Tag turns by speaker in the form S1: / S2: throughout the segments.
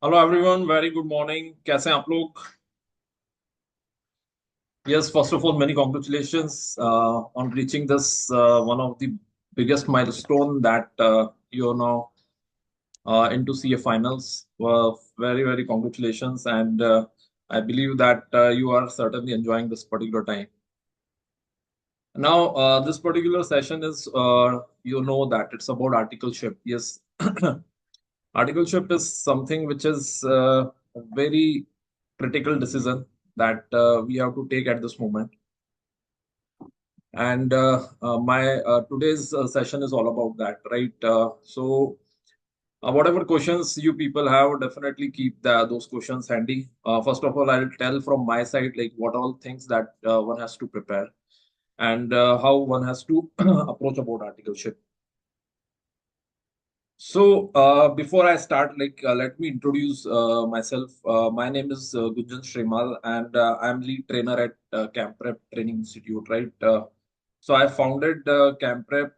S1: Hello everyone, very good morning. कैसे हैं आप लोग? Yes, first of all many congratulations on reaching this one of the biggest milestone that you're now into CA finals. Very congratulations, and I believe that you are certainly enjoying this particular time. Now, this particular session is, you know, that it's about articleship. Yes, articleship is something which is a very critical decision that we have to take at this moment. And my today's session is all about that, right? Whatever questions you people have, definitely keep those questions handy. First of all, I'll tell from my side like what all things that one has to prepare and how one has to approach about articleship. So, before I start, let me introduce myself. My name is Gunjan Shrimal, and I'm lead trainer at CampRep Training Institute, right? So, I founded CampRep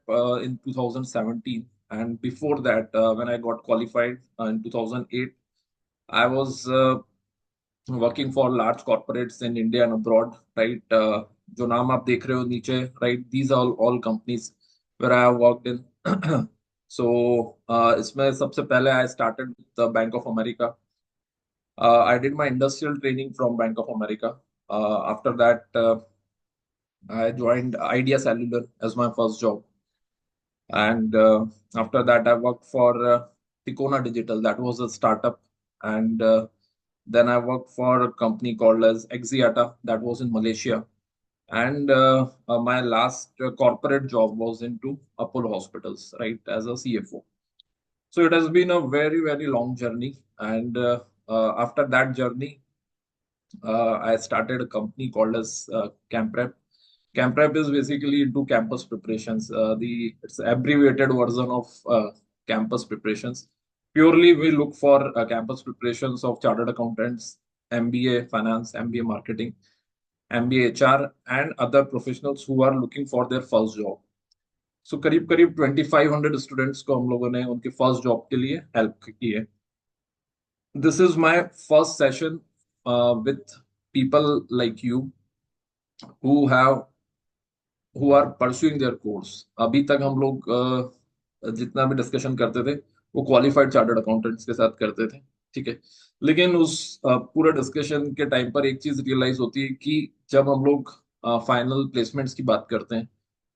S1: in 2017, and before that, when I got qualified in 2008, I was working for large corporates in India and abroad, right? जो नाम आप देख रहे हो नीचे, right? These are all companies where I have worked in. So, इसमें सबसे पहले I started with the Bank of America. I did my industrial training from Bank of America. After that, I joined Idea Cellular as my first job. And after that, I worked for Ticona Digital. That was a startup. And then I worked for a company called as Exiata. That was in Malaysia. And my last corporate job was into Apollo Hospitals, right, as a CFO. So it has been a very long journey. And after that journey, I started a company called as CampRep. CampRep is basically into campus preparations. It's abbreviated version of campus preparations. Purely, we look for campus preparations of chartered accountants, MBA finance, MBA marketing, MBA HR, and other professionals who are looking for their first job. So करीब करीब 2500 students को हम लोगों ने उनके first job के लिए help की है. This is my first session with people like you who have who are pursuing their course. अभी तक हम लोग जितना भी डिस्कशन करते थे वो क्वालिफाइड चार्टर्ड अकाउंटेंट्स के साथ करते थे, ठीक है. लेकिन उस पूरे डिस्कशन के टाइम पर एक चीज रियलाइज होती है कि जब हम लोग फाइनल प्लेसमेंट्स की बात करते हैं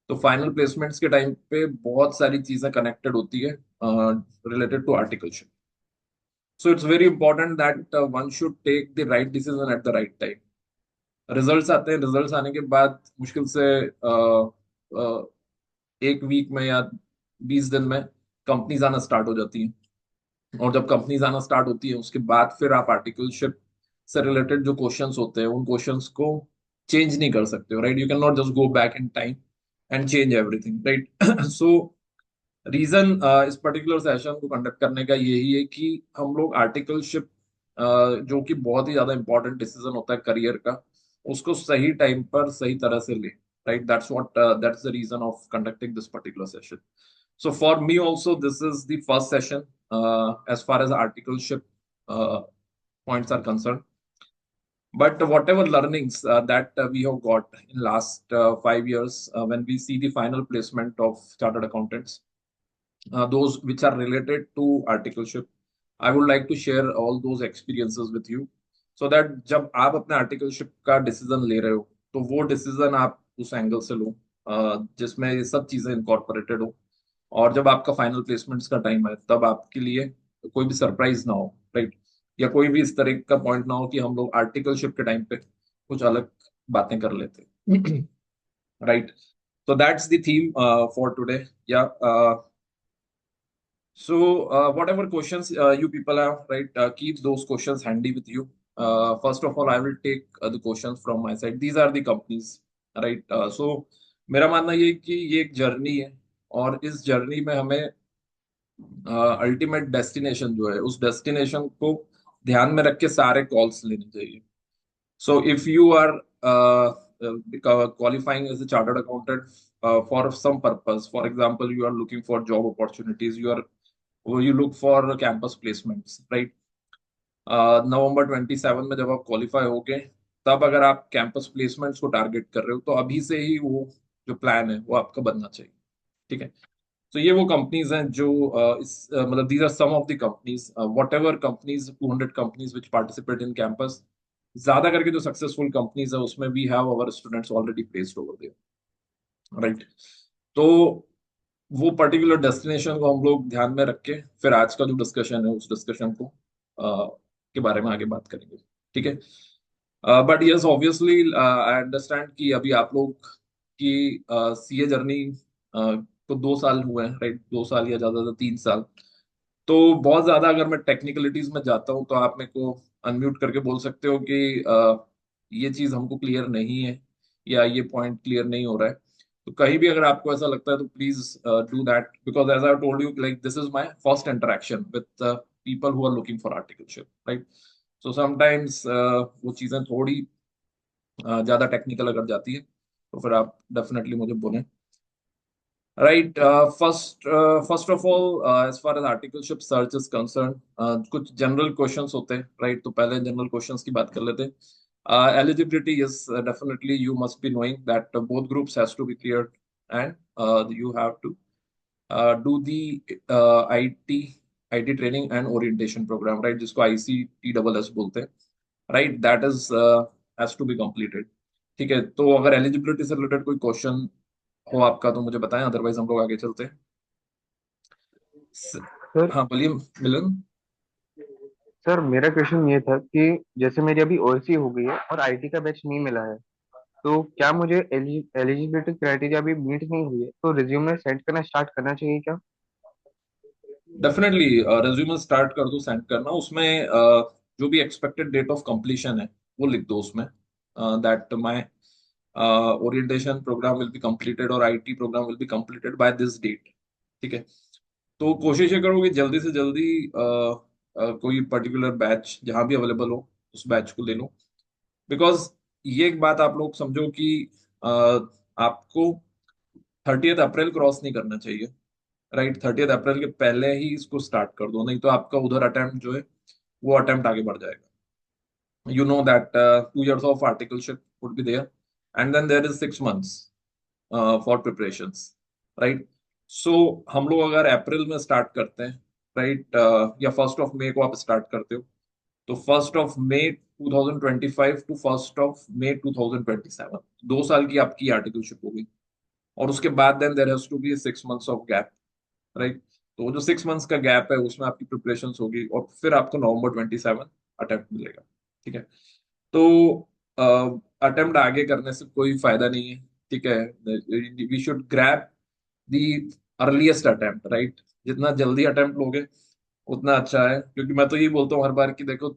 S1: तो फाइनल प्लेसमेंट्स के टाइम पे बहुत सारी चीजें कनेक्टेड होती है related to articleship. So it's very important that one should take the right decision at the right time. Results आते हैं, रिजल्ट्स आने के बाद मुश्किल से एक वीक में या 20 दिन में कंपनीज आना स्टार्ट हो जाती हैं. और जब कंपनीज आना स्टार्ट होती है उसके बाद फिर आप आर्टिकलशिप से रिलेटेड जो क्वेश्चंस होते हैं उन क्वेश्चंस को चेंज नहीं कर सकते हो, right? You can not just go back in time and change everything, right? So reason इस पर्टिकुलर सेशन को कंडक्ट करने का यही है कि हम लोग आर्टिकलशिप जो कि बहुत ही ज्यादा इंपॉर्टेंट डिसीजन होता है करियर का, उसको सही टाइम पर सही तरह से ले, right? That's the reason of conducting this particular session. So for me also, this is the first session as far as articleship points are concerned. But whatever learnings that we have got in last 5 years, when we see the final placement of chartered accountants, those which are related to articleship, I would like to share all those experiences with you, so that जब आप अपने articleship का decision ले रहे हो तो वो decision आप उस एंगल से लो जिसमें ये सब चीजें incorporated हो. और जब आपका फाइनल प्लेसमेंट्स का टाइम है तब आपके लिए कोई भी सरप्राइज ना हो, राइट? या कोई भी इस तरह का पॉइंट ना हो कि हम लोग आर्टिकलशिप के टाइम पे कुछ अलग बातें कर लेते, right? So that's the theme for today. Yeah. So whatever questions you people have, right, keep those questions handy with you. First of all, I will take the questions from my side. These are the companies, right? So मेरा मानना ये है कि ये एक journey है और इस जर्नी में हमें अल्टीमेट डेस्टिनेशन जो है उस डेस्टिनेशन को ध्यान में रख के सारे कॉल्स लेने चाहिए. So if you are qualifying as a chartered accountant for some purpose, for example, you are looking for job opportunities, you look for campus placements, right? नवंबर 27 में जब आप क्वालिफाई होगे, तब अगर आप कैंपस प्लेसमेंट्स को टारगेट कर रहे हो तो अभी से ही वो जो प्लान है वो आपका बनना चाहिए। ठीक है। तो ये वो कंपनीज हैं जो मतलब these are some of the companies, whatever companies, 200 companies which participate in campus. ज्यादा करके जो सक्सेसफुल कंपनीज है उसमें we have our students already placed over there, right. तो वो पर्टिकुलर डेस्टिनेशन को हम लोग ध्यान में रख के फिर आज का जो डिस्कशन है उस डिस्कशन को के बारे में आगे बात करेंगे। ठीक है। But yes obviously I understand कि अभी आप लोग की सीए जर्नी को 2 साल हुए हैं, राइट, 2 साल या ज्यादा 3 साल। तो बहुत ज्यादा अगर मैं टेक्निकलिटीज में जाता हूँ तो आप मेरे को अनम्यूट करके बोल सकते हो कि ये चीज हमको क्लियर नहीं है या ये पॉइंट क्लियर नहीं हो रहा है। तो कहीं भी अगर आपको ऐसा लगता है तो please do that, because as I told you like this is my first interaction with people who are looking for articleship, right. So sometimes वो चीजें थोड़ी ज्यादा टेक्निकल अगर जाती है तो फिर आप डेफिनेटली मुझे बोलें। Right. First of all as far as articleship search is concern, कुछ जनरल क्वेश्चंस होते हैं, राइट। तो पहले जनरल क्वेश्चंस की बात कर लेते हैं। Eligibility is definitely you must be knowing that both groups has to be clear and you have to do the IT IT training and orientation programme, right, जिसको ICTSS बोलते हैं, right. That is has to be completed. ठीक है। तो अगर eligibility से related कोई question हो आपका तो मुझे बताएं, अदरवाइज हम लोग आगे चलते हैं। स-
S2: सर
S1: हाँ बोलिए मिलन।
S2: सर मेरा क्वेश्चन ये था कि जैसे मेरी अभी ओएससी हो गई है और आईटी का बैच नहीं मिला है, तो क्या मुझे एलिजिबिलिटी क्राइटेरिया अभी मीट नहीं हुई है तो रिज्यूमे सेंड करना स्टार्ट करना चाहिए क्या?
S1: डेफिनेटली रेज्यूमे स्टार्ट कर दो सेंड करना। उसमें जो भी एक्सपेक्टेड डेट ऑफ कंप्लीशन है वो लिख दो उसमें, that my orientation program will be completed और IT program will be completed by this date. ठीक है। तो कोशिश ये करो कि जल्दी से जल्दी कोई पर्टिकुलर बैच जहां भी अवेलेबल हो उस बैच को ले लो। बिकॉज ये एक बात आप लोग समझो कि अ, आपको 30th अप्रैल क्रॉस नहीं करना चाहिए, राइट। 30th अप्रैल के पहले ही इसको स्टार्ट कर दो, नहीं तो आपका उधर अटेम्प्ट जो है वो अटेम्प्ट आगे बढ़ जाएगा। You know that 2 years of articleship would be there, and then there is 6 months for preparations, right? So हम लोग अगर अप्रैल में स्टार्ट करते हैं, राइट, या 1 मई को आप स्टार्ट करते हो, तो 1 मई 2025 टू 1 मई 2027, 2 साल की आपकी आर्टिकलशिप होगी। और उसके बाद then there has to be 6 months of gap, right. तो वो जो 6 मंथ्स का गैप है उसमें आपकी प्रिपरेशन होगी और फिर आपको November 27 अटेम्प्ट मिलेगा। ठीक है। तो अटेम्प्ट आगे करने से कोई फायदा नहीं है। ठीक है। We should grab the earliest attempt, right. जितना जल्दी अटेम्प्ट लोगे उतना अच्छा है, क्योंकि मैं तो यही बोलता हूँ हर बार कि देखो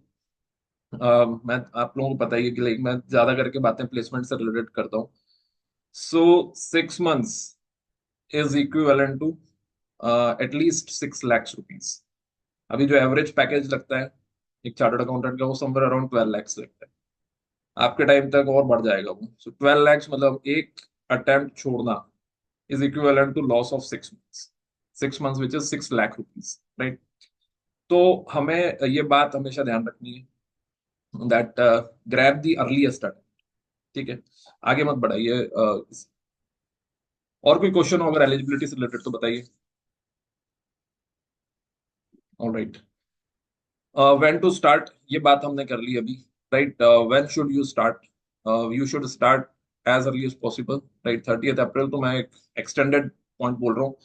S1: मैं आप लोगों को पता ही है कि लाइक मैं ज्यादा करके बातें प्लेसमेंट से रिलेटेड करता हूँ। So 6 months is equivalent to at least 6 lakh rupees. अभी जो एवरेज पैकेज लगता है एक चार्टर्ड अकाउंटेंट का वो समवेयर अराउंड 12 lakhs लगता है। आपके टाइम तक और बढ़ जाएगा वो। सो 12 lakhs मतलब एक अटेम्प्ट छोड़ना is equivalent to loss of 6 months. 6 months which is 6 lakh rupees, right. तो हमें ये बात हमेशा ध्यान रखनी है that grab the earliest attempt. ठीक है। आगे मत बढ़ाइए। और कोई क्वेश्चन हो अगर एलिजिबिलिटी से रिलेटेड तो बताइए। ऑलराइट। व्हेन टू स्टार्ट ये बात हमने कर ली अभी, right. When should you start? You should start as early as possible, right. 30th April तो मैं एक एक्सटेंडेड पॉइंट बोल रहा हूँ।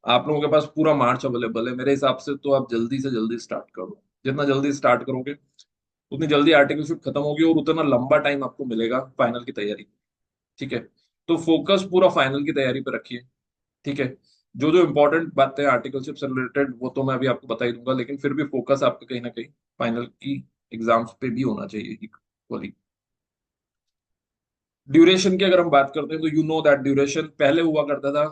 S1: आप लोगों के पास पूरा मार्च अवेलेबल है मेरे हिसाब से, तो आप जल्दी से जल्दी स्टार्ट करो। जितना जल्दी स्टार्ट करोगे उतनी जल्दी आर्टिकलशिप खत्म होगी और उतना लंबा टाइम आपको मिलेगा फाइनल की तैयारी। ठीक है। तो फोकस पूरा फाइनल की तैयारी पे रखिए। ठीक है। जो जो इंपॉर्टेंट बातें आर्टिकलशिप से रिलेटेड वो तो मैं अभी आपको बता ही दूंगा, लेकिन फिर भी फोकस आपका कहीं ना कहीं फाइनल की एग्जाम्स पे भी होना चाहिए इक्वली। ड्यूरेशन की अगर हम बात करते हैं तो यू नो दैट ड्यूरेशन पहले हुआ करता था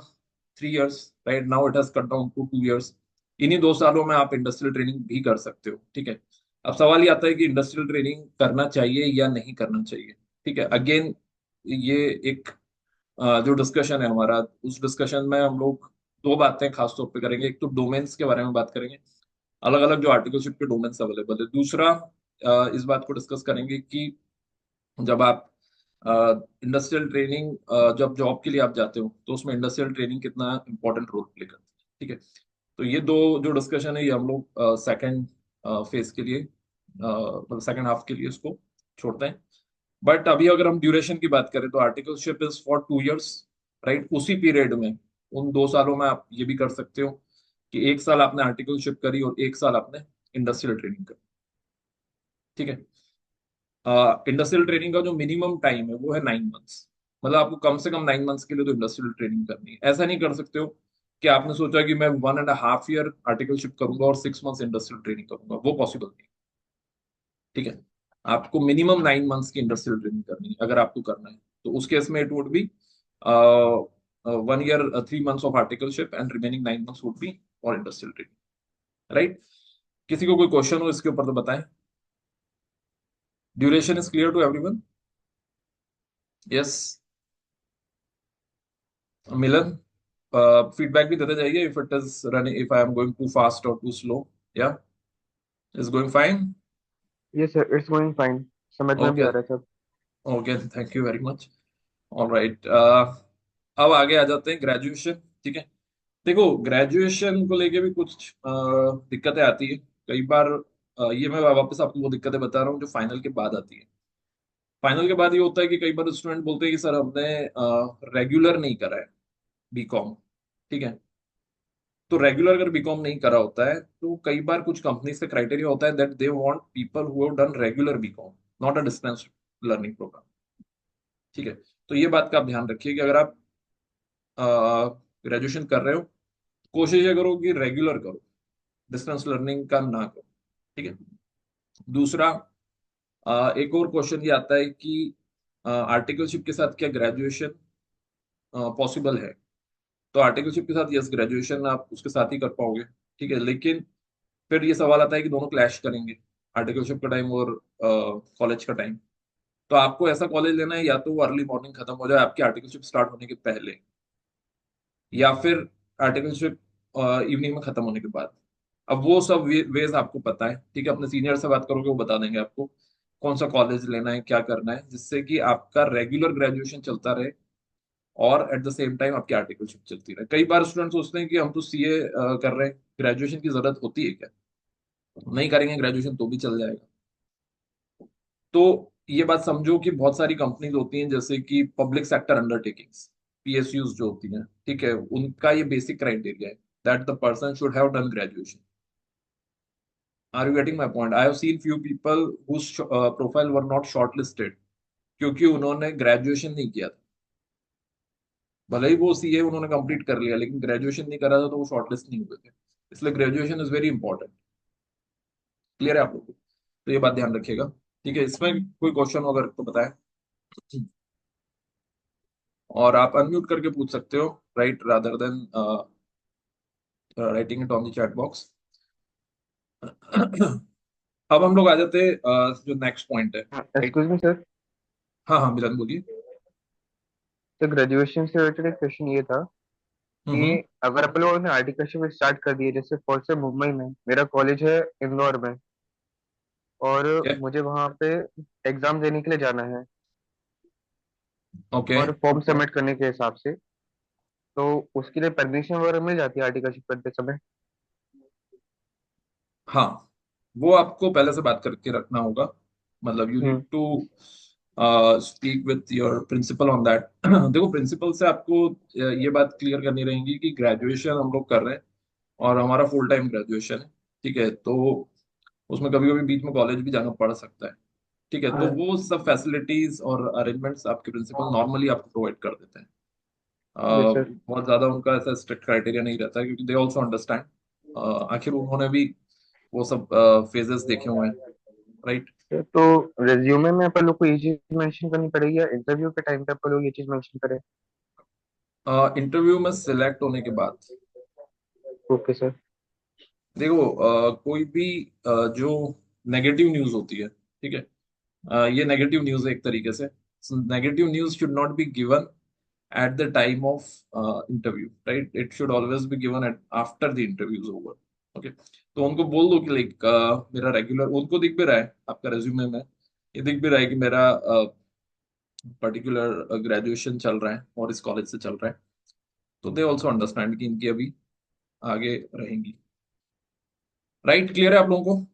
S1: 3 years, right. Now it has cut down to 2 years. इन्हीं 2 सालों में आप इंडस्ट्रियल ट्रेनिंग भी कर सकते हो। ठीक है। अब सवाल ये आता है कि इंडस्ट्रियल ट्रेनिंग करना चाहिए या नहीं करना चाहिए। ठीक है। अगेन ये एक जो डिस्कशन है हमारा, उस डिस्कशन में हम लोग दो बातें खास तौर पे करेंगे। एक तो डोमेन्स के बारे में बात करेंगे, अलग अलग जो आर्टिकलशिप के डोमेन्स अवेलेबल है। दूसरा इस बात को डिस्कस करेंगे कि जब आप इंडस्ट्रियल ट्रेनिंग, जब जॉब के लिए आप जाते हो तो उसमें इंडस्ट्रियल ट्रेनिंग कितना इंपॉर्टेंट रोल प्ले करती है। ठीक है, तो ये दो जो डिस्कशन है ये हम लोग सेकंड फेज के लिए, मतलब सेकंड हाफ के लिए इसको छोड़ते हैं। बट अभी अगर हम ड्यूरेशन की बात करें तो articleship is for 2 years, right. उसी पीरियड में, उन 2 सालों में आप ये भी कर सकते हो कि 1 साल आपने आर्टिकलशिप करी और 1 साल आपने इंडस्ट्रियल ट्रेनिंग करी। ठीक है, इंडस्ट्रियल ट्रेनिंग का जो मिनिमम टाइम है वो है 9 months। मतलब आपको कम से कम 9 months के लिए तो इंडस्ट्रियल ट्रेनिंग करनी है। ऐसा नहीं कर सकते हो कि आपने सोचा कि मैं 1.5 year आर्टिकलशिप करूंगा और 6 months इंडस्ट्रियल ट्रेनिंग करूंगा, वो पॉसिबल नहीं। ठीक है, आपको मिनिमम 9 months की इंडस्ट्रियल ट्रेनिंग करनी है अगर आपको करना है। तो उस केस में it would be 1 year 3 months of articleship and remaining 9 months would be for industrial training, right. किसी को कोई क्वेश्चन हो इसके ऊपर तो बताएं। Duration is clear to everyone? Yes. Milan, feedback भी देते जाइए if it is running, if I am going too fast और टू स्लो। या इज गोइंग फाइन?
S2: ये सर, इट्स गोइंग फाइन, समझ में भी
S1: ओके,
S2: आ रहा है सब।
S1: Okay, thank you very much. Alright, अब आगे आ जाते हैं ग्रेजुएशन। ठीक है, देखो ग्रेजुएशन को लेके भी कुछ दिक्कतें आती है कई बार। ये मैं वापस आपको वो दिक्कतें बता रहा हूँ जो फाइनल के बाद आती है। फाइनल के बाद ये होता है कि कई बार स्टूडेंट बोलते हैं कि सर हमने रेगुलर नहीं करा है बीकॉम। ठीक है, तो रेगुलर अगर बीकॉम नहीं करा होता है तो कई बार कुछ कंपनीज का क्राइटेरिया होता है that they want people who have done regular BCom, not a distance learning programme. ठीक है, तो ये बात का आप ध्यान रखिए कि अगर आप ग्रेजुएशन कर रहे हो, कोशिश ये करो कि रेगुलर करो, डिस्टेंस लर्निंग का ना करो। ठीक है, दूसरा, एक और क्वेश्चन ये आता है कि आर्टिकलशिप के साथ क्या ग्रेजुएशन पॉसिबल है? तो आर्टिकलशिप के साथ यस, ग्रेजुएशन आप उसके साथ ही कर पाओगे। ठीक है, लेकिन फिर ये सवाल आता है कि दोनों क्लैश करेंगे, आर्टिकलशिप का टाइम और कॉलेज का टाइम। तो आपको ऐसा कॉलेज लेना है या तो वो अर्ली मॉर्निंग खत्म हो जाए आपकी आर्टिकलशिप स्टार्ट होने के पहले, या फिर आर्टिकलशिप इवनिंग में खत्म होने के बाद। अब वो सब वेज आपको पता है। ठीक है, अपने सीनियर से बात करोगे वो बता देंगे आपको कौन सा कॉलेज लेना है, क्या करना है, जिससे कि आपका रेगुलर ग्रेजुएशन चलता रहे और एट द सेम टाइम आपकी आर्टिकलशिप चलती रहे। कई बार स्टूडेंट सोचते हैं कि हम तो सीए कर रहे हैं, ग्रेजुएशन की जरूरत होती है क्या? नहीं करेंगे ग्रेजुएशन तो भी चल जाएगा। तो ये बात समझो कि बहुत सारी कंपनीज होती हैं जैसे कि पब्लिक सेक्टर अंडरटेकिंग्स, पीएसयूज जो होती हैं, ठीक है, उनका ये बेसिक क्राइटेरिया है that the person should have done graduation. Are you getting my point? I have seen few people whose profile were not shortlisted क्योंकि उन्होंने ग्रेजुएशन नहीं किया था। भले ही वो सीए उन्होंने कंप्लीट कर लिया लेकिन ग्रेजुएशन नहीं करा था तो वो शॉर्टलिस्ट नहीं हुए थे। इसलिए graduation is very important. Clear है आप लोगों को? तो ये बात ध्यान रखिएगा। ठीक है, इसमें कोई क्वेश्चन अगर तो बताएं, और आप अनम्यूट करके पूछ सकते हो, right, rather than writing it on the chat box. अब हम लोग आ जाते हैं जो नेक्स्ट पॉइंट है, राइट।
S2: Excuse me sir.
S1: हाँ हाँ, मिलन बोलिए।
S2: तो ग्रेजुएशन से रिलेटेड एक क्वेश्चन ये था कि
S1: हम्म।
S2: अगर अपन लोगों ने आर्टिकलशिप स्टार्ट कर दिए, जैसे फॉर से मुंबई में मेरा कॉलेज है, इंदौर में, और
S1: ओके,
S2: मुझे वहां पे एग्जाम देने के लिए जाना है
S1: ओके।
S2: और फॉर्म सबमिट करने के हिसाब से, तो उसके लिए परमिशन वगैरह मिल जाती है आर्टिकलशिप करते समय?
S1: हाँ, वो आपको पहले से बात करके रखना होगा। मतलब you need
S2: hmm.
S1: To speak with your principal on that. देखो, प्रिंसिपल से आपको ये बात क्लियर करनी रहेगी कि ग्रेजुएशन हम लोग कर रहे हैं और हमारा फुल टाइम ग्रेजुएशन है। ठीक है, तो उसमें कभी कभी बीच में कॉलेज भी जाना पड़ सकता है। ठीक है, तो वो सब फैसिलिटीज और अरेंजमेंट्स आपके प्रिंसिपल नॉर्मली आपको प्रोवाइड कर देते हैं।
S2: Yes sir.
S1: बहुत ज्यादा उनका ऐसा स्ट्रिक्ट क्राइटेरिया नहीं रहता है क्योंकि दे ऑल्सो अंडरस्टैंड, आखिर उन्होंने भी वो सब फेजेस देखे हुए हैं, राइट।
S2: तो रिज्यूमे में अपन लोग को ये चीज मेंशन करनी पड़ेगी या इंटरव्यू के टाइम पे अपन लोग ये चीज मेंशन करें?
S1: इंटरव्यू में सिलेक्ट होने के बाद,
S2: ओके सर।
S1: देखो, कोई भी जो नेगेटिव न्यूज होती है, ठीक है, ये नेगेटिव न्यूज है एक तरीके से। Negative news should not be given at the time of interview, right? It should always be given at after the interview is over. Okay. तो उनको बोल दो कि लाइक मेरा रेगुलर, उनको दिख भी रहा है आपका रेज्यूमे में, ये दिख भी रहा है कि मेरा पर्टिकुलर ग्रेजुएशन चल रहा है और इस कॉलेज से चल रहा है। तो दे ऑल्सो अंडरस्टैंड कि इनकी अभी आगे रहेंगी। राइट, क्लियर है आप लोगों को?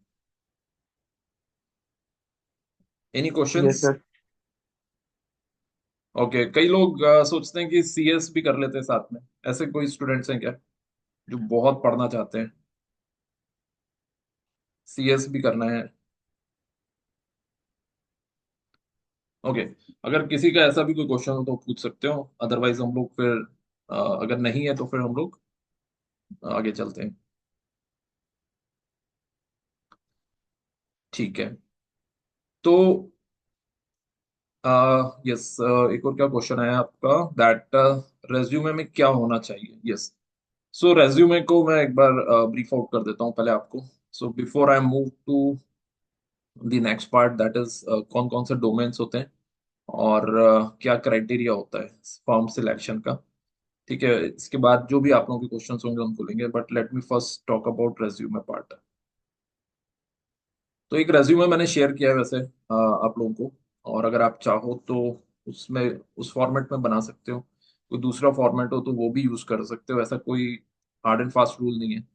S1: Any
S2: yes
S1: questions?
S2: Sir.
S1: Okay, कई लोग सोचते हैं कि सीएस भी कर लेते हैं साथ में। ऐसे कोई स्टूडेंट्स हैं क्या जो बहुत पढ़ना चाहते हैं, सीएस भी करना है? ओके, अगर किसी का ऐसा भी कोई क्वेश्चन हो तो पूछ सकते हो, अदरवाइज हम लोग फिर अगर नहीं है तो फिर हम लोग आगे चलते हैं। ठीक है। तो यस, एक और क्या क्वेश्चन है आपका, दैट रेज्यूमे में क्या होना चाहिए? यस, सो रेज्यूमे को मैं एक बार ब्रीफ आउट कर देता हूँ पहले आपको। So before I move to the next part, that is कौन कौन से डोमेन्स होते हैं और क्या क्राइटेरिया होता है फॉर्म सिलेक्शन का। ठीक है, इसके बाद जो भी आप लोगों के क्वेश्चंस होंगे उनको लेंगे, but let me first talk about resume part. तो एक रेज्यूमे मैंने शेयर किया है वैसे आप लोगों को, और अगर आप चाहो तो उसमें उस फॉर्मेट में बना सकते हो। कोई दूसरा फॉर्मेट हो तो वो भी यूज कर सकते हो, ऐसा कोई हार्ड एंड फास्ट रूल नहीं है।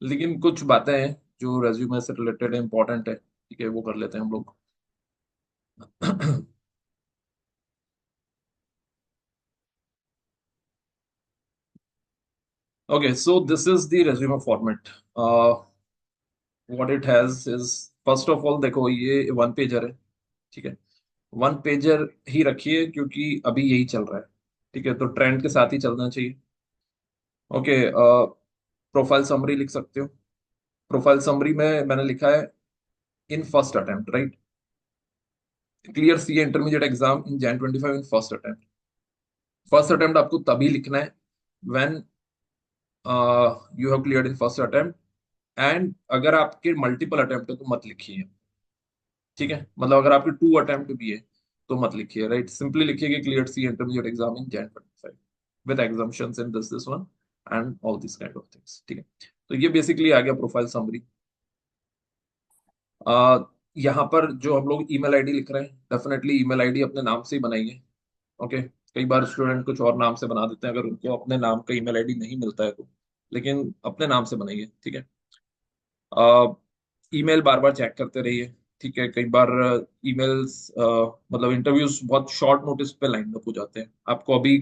S1: लेकिन कुछ बातें हैं जो रेज्यूमे से रिलेटेड है, इंपॉर्टेंट है, ठीक है, वो कर लेते हैं हम लोग। Okay, so this is the resume format. What it has is, first of all देखो ये वन पेजर है। ठीक है, वन पेजर ही रखिए क्योंकि अभी यही चल रहा है। ठीक है, तो ट्रेंड के साथ ही चलना चाहिए। ओके, प्रोफाइल समरी लिख सकते हो। प्रोफाइल समरी में मैंने लिखा है in first attempt, right, clear C intermediate exam in Jan 25 in first attempt. First attempt आपको तभी लिखना है when you have cleared in first attempt. And अगर आपके मल्टीपल अटेम्प्ट है तो मत लिखिए। ठीक है, मतलब अगर आपके टू अटेम्प्ट भी है तो मत लिखिए, राइट, सिंपली लिखिए कि clear C intermediate exam in Jan 25 with exemptions in this one and all this kind of things. ठीक है, तो ये बेसिकली आ गया प्रोफाइल समरी। आ, यहाँ पर जो हम लोग ईमेल आईडी लिख रहे हैं, डेफिनेटली ईमेल आईडी अपने नाम से ही बनाइए। ओके, कई बार स्टूडेंट कुछ और नाम से बना देते हैं अगर उनको अपने नाम का ईमेल आईडी नहीं मिलता है तो, लेकिन अपने नाम से बनाइए। ठीक है, ईमेल बार बार चेक करते रहिए। ठीक है, कई बार ईमेल्स मतलब इंटरव्यूज बहुत शॉर्ट नोटिस पे लाइन अप हो जाते हैं। आपको अभी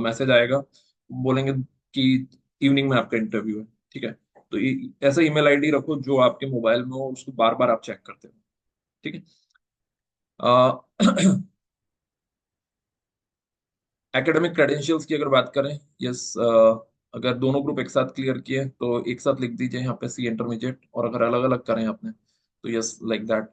S1: मैसेज आएगा, बोलेंगे कि इवनिंग में आपका इंटरव्यू है। ठीक है, तो ऐसा ईमेल आईडी रखो जो आपके मोबाइल में हो, उसको बार बार आप चेक करते हो। ठीक है। एकेडमिक क्रेडेंशियल्स की अगर बात करें, यस, अगर दोनों ग्रुप एक साथ क्लियर किए तो एक साथ लिख दीजिए यहाँ पे सी इंटरमीडिएट, और अगर अलग अलग करें आपने तो यस लाइक दैट।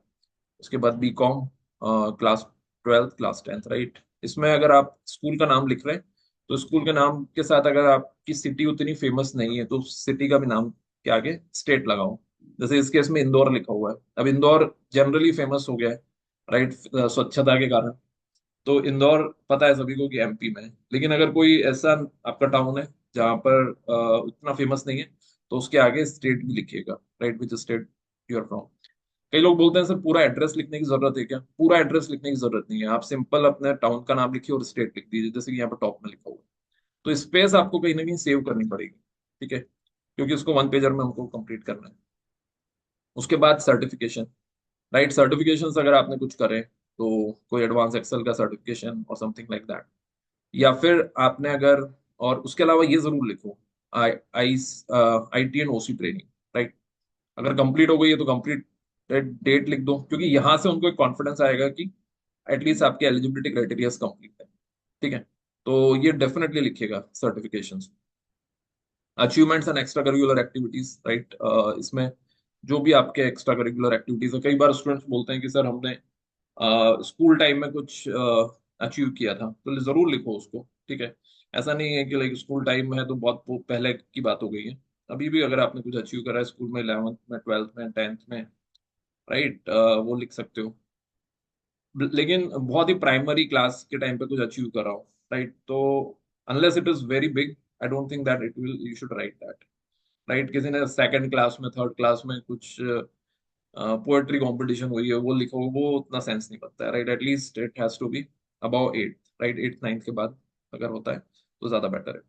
S1: उसके बाद BCom, class 12th class 10th, right. इसमें अगर आप स्कूल का नाम लिख रहे हैं तो स्कूल के नाम के साथ अगर आपकी सिटी उतनी फेमस नहीं है तो सिटी का भी नाम के आगे स्टेट लगाओ। जैसे इस केस में इंदौर लिखा हुआ है, अब इंदौर जनरली फेमस हो गया है, राइट, स्वच्छता के कारण। तो इंदौर पता है सभी को कि एमपी में है, लेकिन अगर कोई ऐसा आपका टाउन है जहाँ पर उतना फेमस नहीं है तो उसके आगे स्टेट भी लिखिएगा, right, which state you are from. कई लोग बोलते हैं सर पूरा एड्रेस लिखने की जरूरत है क्या? पूरा एड्रेस लिखने की जरूरत नहीं है, आप सिंपल अपने टाउन का नाम लिखिए और स्टेट लिख दीजिए, जैसे कि यहाँ पर टॉप में लिखा हुआ है। तो स्पेस आपको कहीं ना कहीं सेव करनी पड़ेगी। ठीक है, क्योंकि उसको वन पेजर में हमको कंप्लीट करना है। उसके बाद सर्टिफिकेशन, राइट, सर्टिफिकेशन अगर आपने कुछ करे तो कोई एडवांस एक्सेल का सर्टिफिकेशन और समथिंग लाइक दैट, या फिर आपने अगर, और उसके अलावा ये जरूर लिखो आई आई IT and OC training, right. अगर कंप्लीट हो गई है तो कंप्लीट डेट लिख दो, क्योंकि यहां से उनको एक कॉन्फिडेंस आएगा कि एटलीस्ट आपके एलिजिबिलिटी क्राइटेरिया कंप्लीट है। ठीक है, तो ये डेफिनेटली लिखिएगा certification. Achievements and extra curricular activities, right, इसमें जो भी आपके एक्स्ट्रा करिकुलर एक्टिविटीज है, कई बार स्टूडेंट्स बोलते हैं कि सर हमने स्कूल टाइम में कुछ अचीव किया था, तो जरूर लिखो उसको। ठीक है, ऐसा नहीं है कि लाइक स्कूल टाइम में है तो बहुत पहले की बात हो गई है। अभी भी अगर आपने कुछ अचीव करा है स्कूल में, 11th में, 12th में, 10th में, राइट, वो लिख सकते हो। लेकिन बहुत ही प्राइमरी क्लास के टाइम पे कुछ अचीव करा हो, राइट, तो unless it is very big, I don't think that it will, you should write that, right. किसी ने सेकंड क्लास में, थर्ड क्लास में कुछ पोएट्री कंपटीशन हुई है, वो लिखो, वो उतना सेंस नहीं बनता है, right. At least it has to be about eight, right. Eight ninth के बाद अगर होता है तो ज्यादा बेटर है।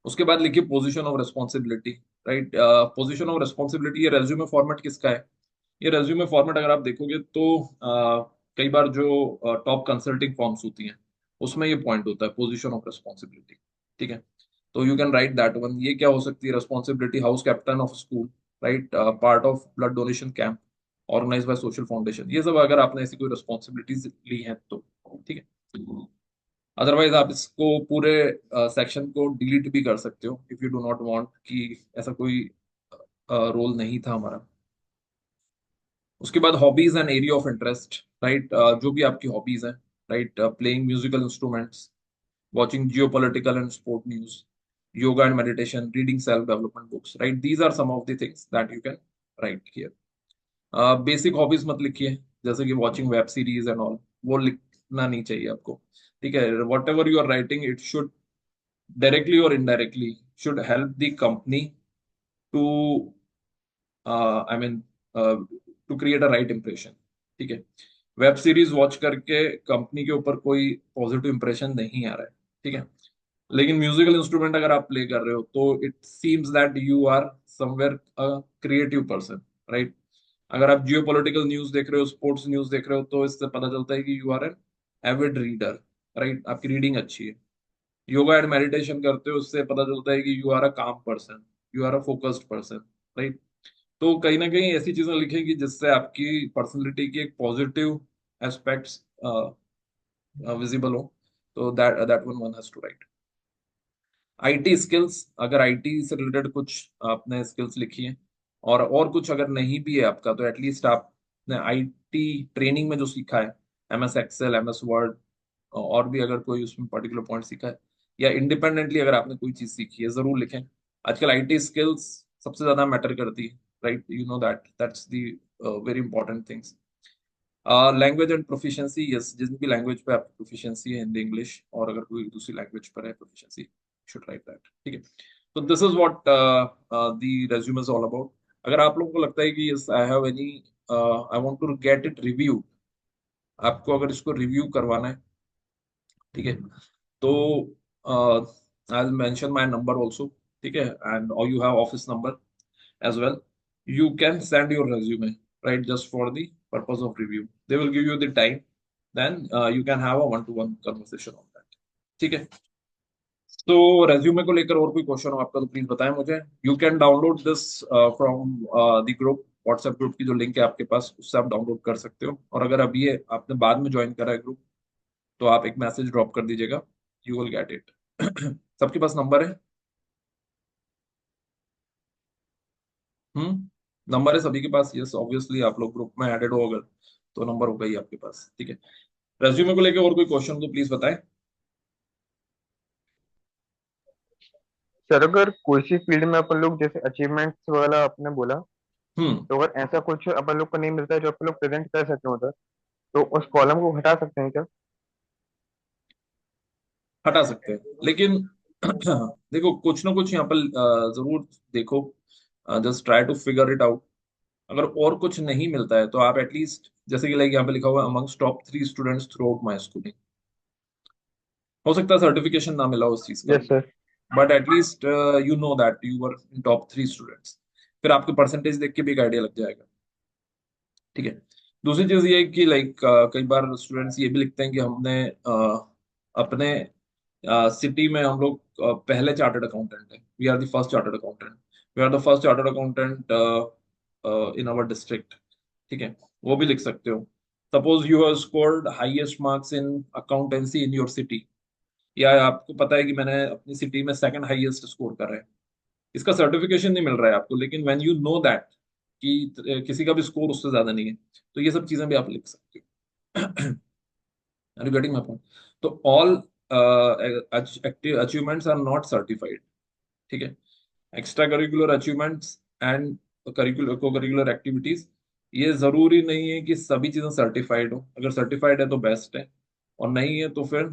S1: उसके बाद लिखिए position of responsibility, right. Position of responsibility, ये रेज्यूमे फॉर्मेट किसका है? ये रेज्यूमे फॉर्मेट अगर आप देखोगे तो कई बार जो टॉप कंसल्टिंग फॉर्म्स होती हैं उसमें ये पॉइंट होता है, पोजीशन ऑफ रिस्पॉन्सिबिलिटी। ठीक है, तो you can write that one. ये क्या हो सकती है? Responsibility house captain of school, right, part of blood donation camp organise by social foundation. ये सब अगर आपने ऐसी कोई रिस्पॉन्सिबिलिटीज ली हैं तो ठीक है। अदरवाइज आप इसको पूरे सेक्शन को डिलीट भी कर सकते हो if you do not want कि ऐसा कोई रोल नहीं था हमारा। उसके बाद hobbies and area of interest, right. जो भी आपकी हॉबीज हैं, right, playing musical instruments, watching geopolitical and sport news, yoga and meditation, reading self-development books, right? These are some of the things that you can write here. Basic hobbies मत लिखिए, जैसे कि watching web series and all, वो लिखना नहीं चाहिए आपको। ठीक है, whatever you are writing, it should directly or indirectly should help the company to, I mean, to create a right impression। ठीक है, वेब सीरीज वॉच करके कंपनी के ऊपर कोई पॉजिटिव इंप्रेशन नहीं आ रहा है। ठीक है, लेकिन म्यूजिकल इंस्ट्रूमेंट अगर आप प्ले कर रहे हो तो it seems that you are somewhere a creative person, right. अगर आप जियो पॉलिटिकल न्यूज देख रहे हो, स्पोर्ट्स न्यूज देख रहे हो, तो इससे पता चलता है कि you are an avid reader, right. आपकी रीडिंग अच्छी है। योगा एंड मेडिटेशन करते हो, उससे पता चलता है कि you are a calm person, you are a focused person, right. तो कहीं ना कहीं ऐसी चीजें लिखेंगी जिससे आपकी पर्सनैलिटी की एक पॉजिटिव एस्पेक्ट्स विजिबल हो। तो that that one has to write. IT skills, अगर आईटी से रिलेटेड कुछ आपने स्किल्स लिखी हैं, और कुछ अगर नहीं भी है आपका, तो एटलीस्ट आपने आईटी ट्रेनिंग में जो सीखा है, एमएस एक्सेल, एमएस वर्ड, और भी अगर कोई उसमें पर्टिकुलर पॉइंट सीखा है, या इंडिपेंडेंटली अगर आपने कोई चीज सीखी है, जरूर लिखें। आजकल आईटी स्किल्स सबसे ज्यादा मैटर करती है, right. You know that that's the very important things. Language and proficiency, yes, जिस भी लैंग्वेज पे आपकी प्रोफिशिएंसी है, हिंदी, इंग्लिश, और अगर कोई दूसरी लैंग्वेज पर है प्रोफिशिएंसी, शुड राइट दैट। ठीक है, तो this is what the resume is all about. अगर आप लोगों को लगता है कि yes I have any, I want to get it review, आपको अगर इसको रिव्यू करवाना है, ठीक है, तो I will mention my number also, ठीक है, एंड और you have office number as well. You can send your resume, right, just for the purpose of review. They will give you the time, then you can have a one-to-one conversation on that. ठीक है, तो resume को लेकर और कोई question हो आपका तो प्लीज बताएं मुझे। You can download this from the group, WhatsApp group की जो लिंक है आपके पास, उससे आप डाउनलोड कर सकते हो। और अगर अभी ये आपने बाद में ज्वाइन करा है ग्रुप, तो आप एक मैसेज ड्रॉप कर दीजिएगा, यू विल गेट इट। सबके पास नंबर है? नंबर है सभी के पास? यस, ऑब्वियसली आप लोग ग्रुप में एडेड हो अगर, तो नंबर होगा ही आपके पास। ठीक है, रेज्यूमे को लेकर और कोई क्वेश्चन तो प्लीज बताएं।
S2: सर अगर कोई सी फील्ड में अपन लोग जैसे अचीवमेंट्स वाला आपने बोला,
S1: हम्म,
S2: तो अगर ऐसा कुछ अपन लोग को नहीं मिलता है जो अपन लोग प्रेजेंट कर सकते हो उधर, तो उस कॉलम को हटा सकते हैं क्या?
S1: हटा सकते हैं, लेकिन देखो कुछ ना कुछ यहाँ पर जरूर देखो, just try to figure it out. अगर और कुछ नहीं मिलता है तो आप एटलीस्ट, जैसे कि लाइक यहाँ पे लिखा हुआ है amongst top 3 students through out my schooling, हो सकता है सर्टिफिकेशन ना मिला हो उस चीज का,
S2: yes sir.
S1: But at least you know that you were in top 3 students. फिर आपके परसेंटेज देख के भी एक आइडिया लग जाएगा। ठीक है, दूसरी चीज ये है कि लाइक कई बार स्टूडेंट्स ये भी लिखते हैं कि हमने अपने सिटी में हम लोग पहले चार्टर्ड अकाउंटेंट हैं, we are the first chartered accountant, we are the first chartered accountant in our district. ठीक है, वो भी लिख सकते हो। Suppose you have scored highest marks in accountancy in your city, या आपको पता है कि मैंने अपनी सिटी में सेकंड हाईएस्ट स्कोर कर रहा है। इसका सर्टिफिकेशन नहीं मिल रहा है आपको, लेकिन व्हेन यू नो दैट कि किसी का भी स्कोर उससे ज्यादा नहीं है, तो ये सब चीजें भी आप लिख सकते हो। Are you getting my point? तो all achievements are not certified. ठीक है, extra curricular achievements and curricular co curricular activities, ये जरूरी नहीं है कि सभी चीजें सर्टिफाइड हो। अगर सर्टिफाइड है तो बेस्ट है, और नहीं है तो फिर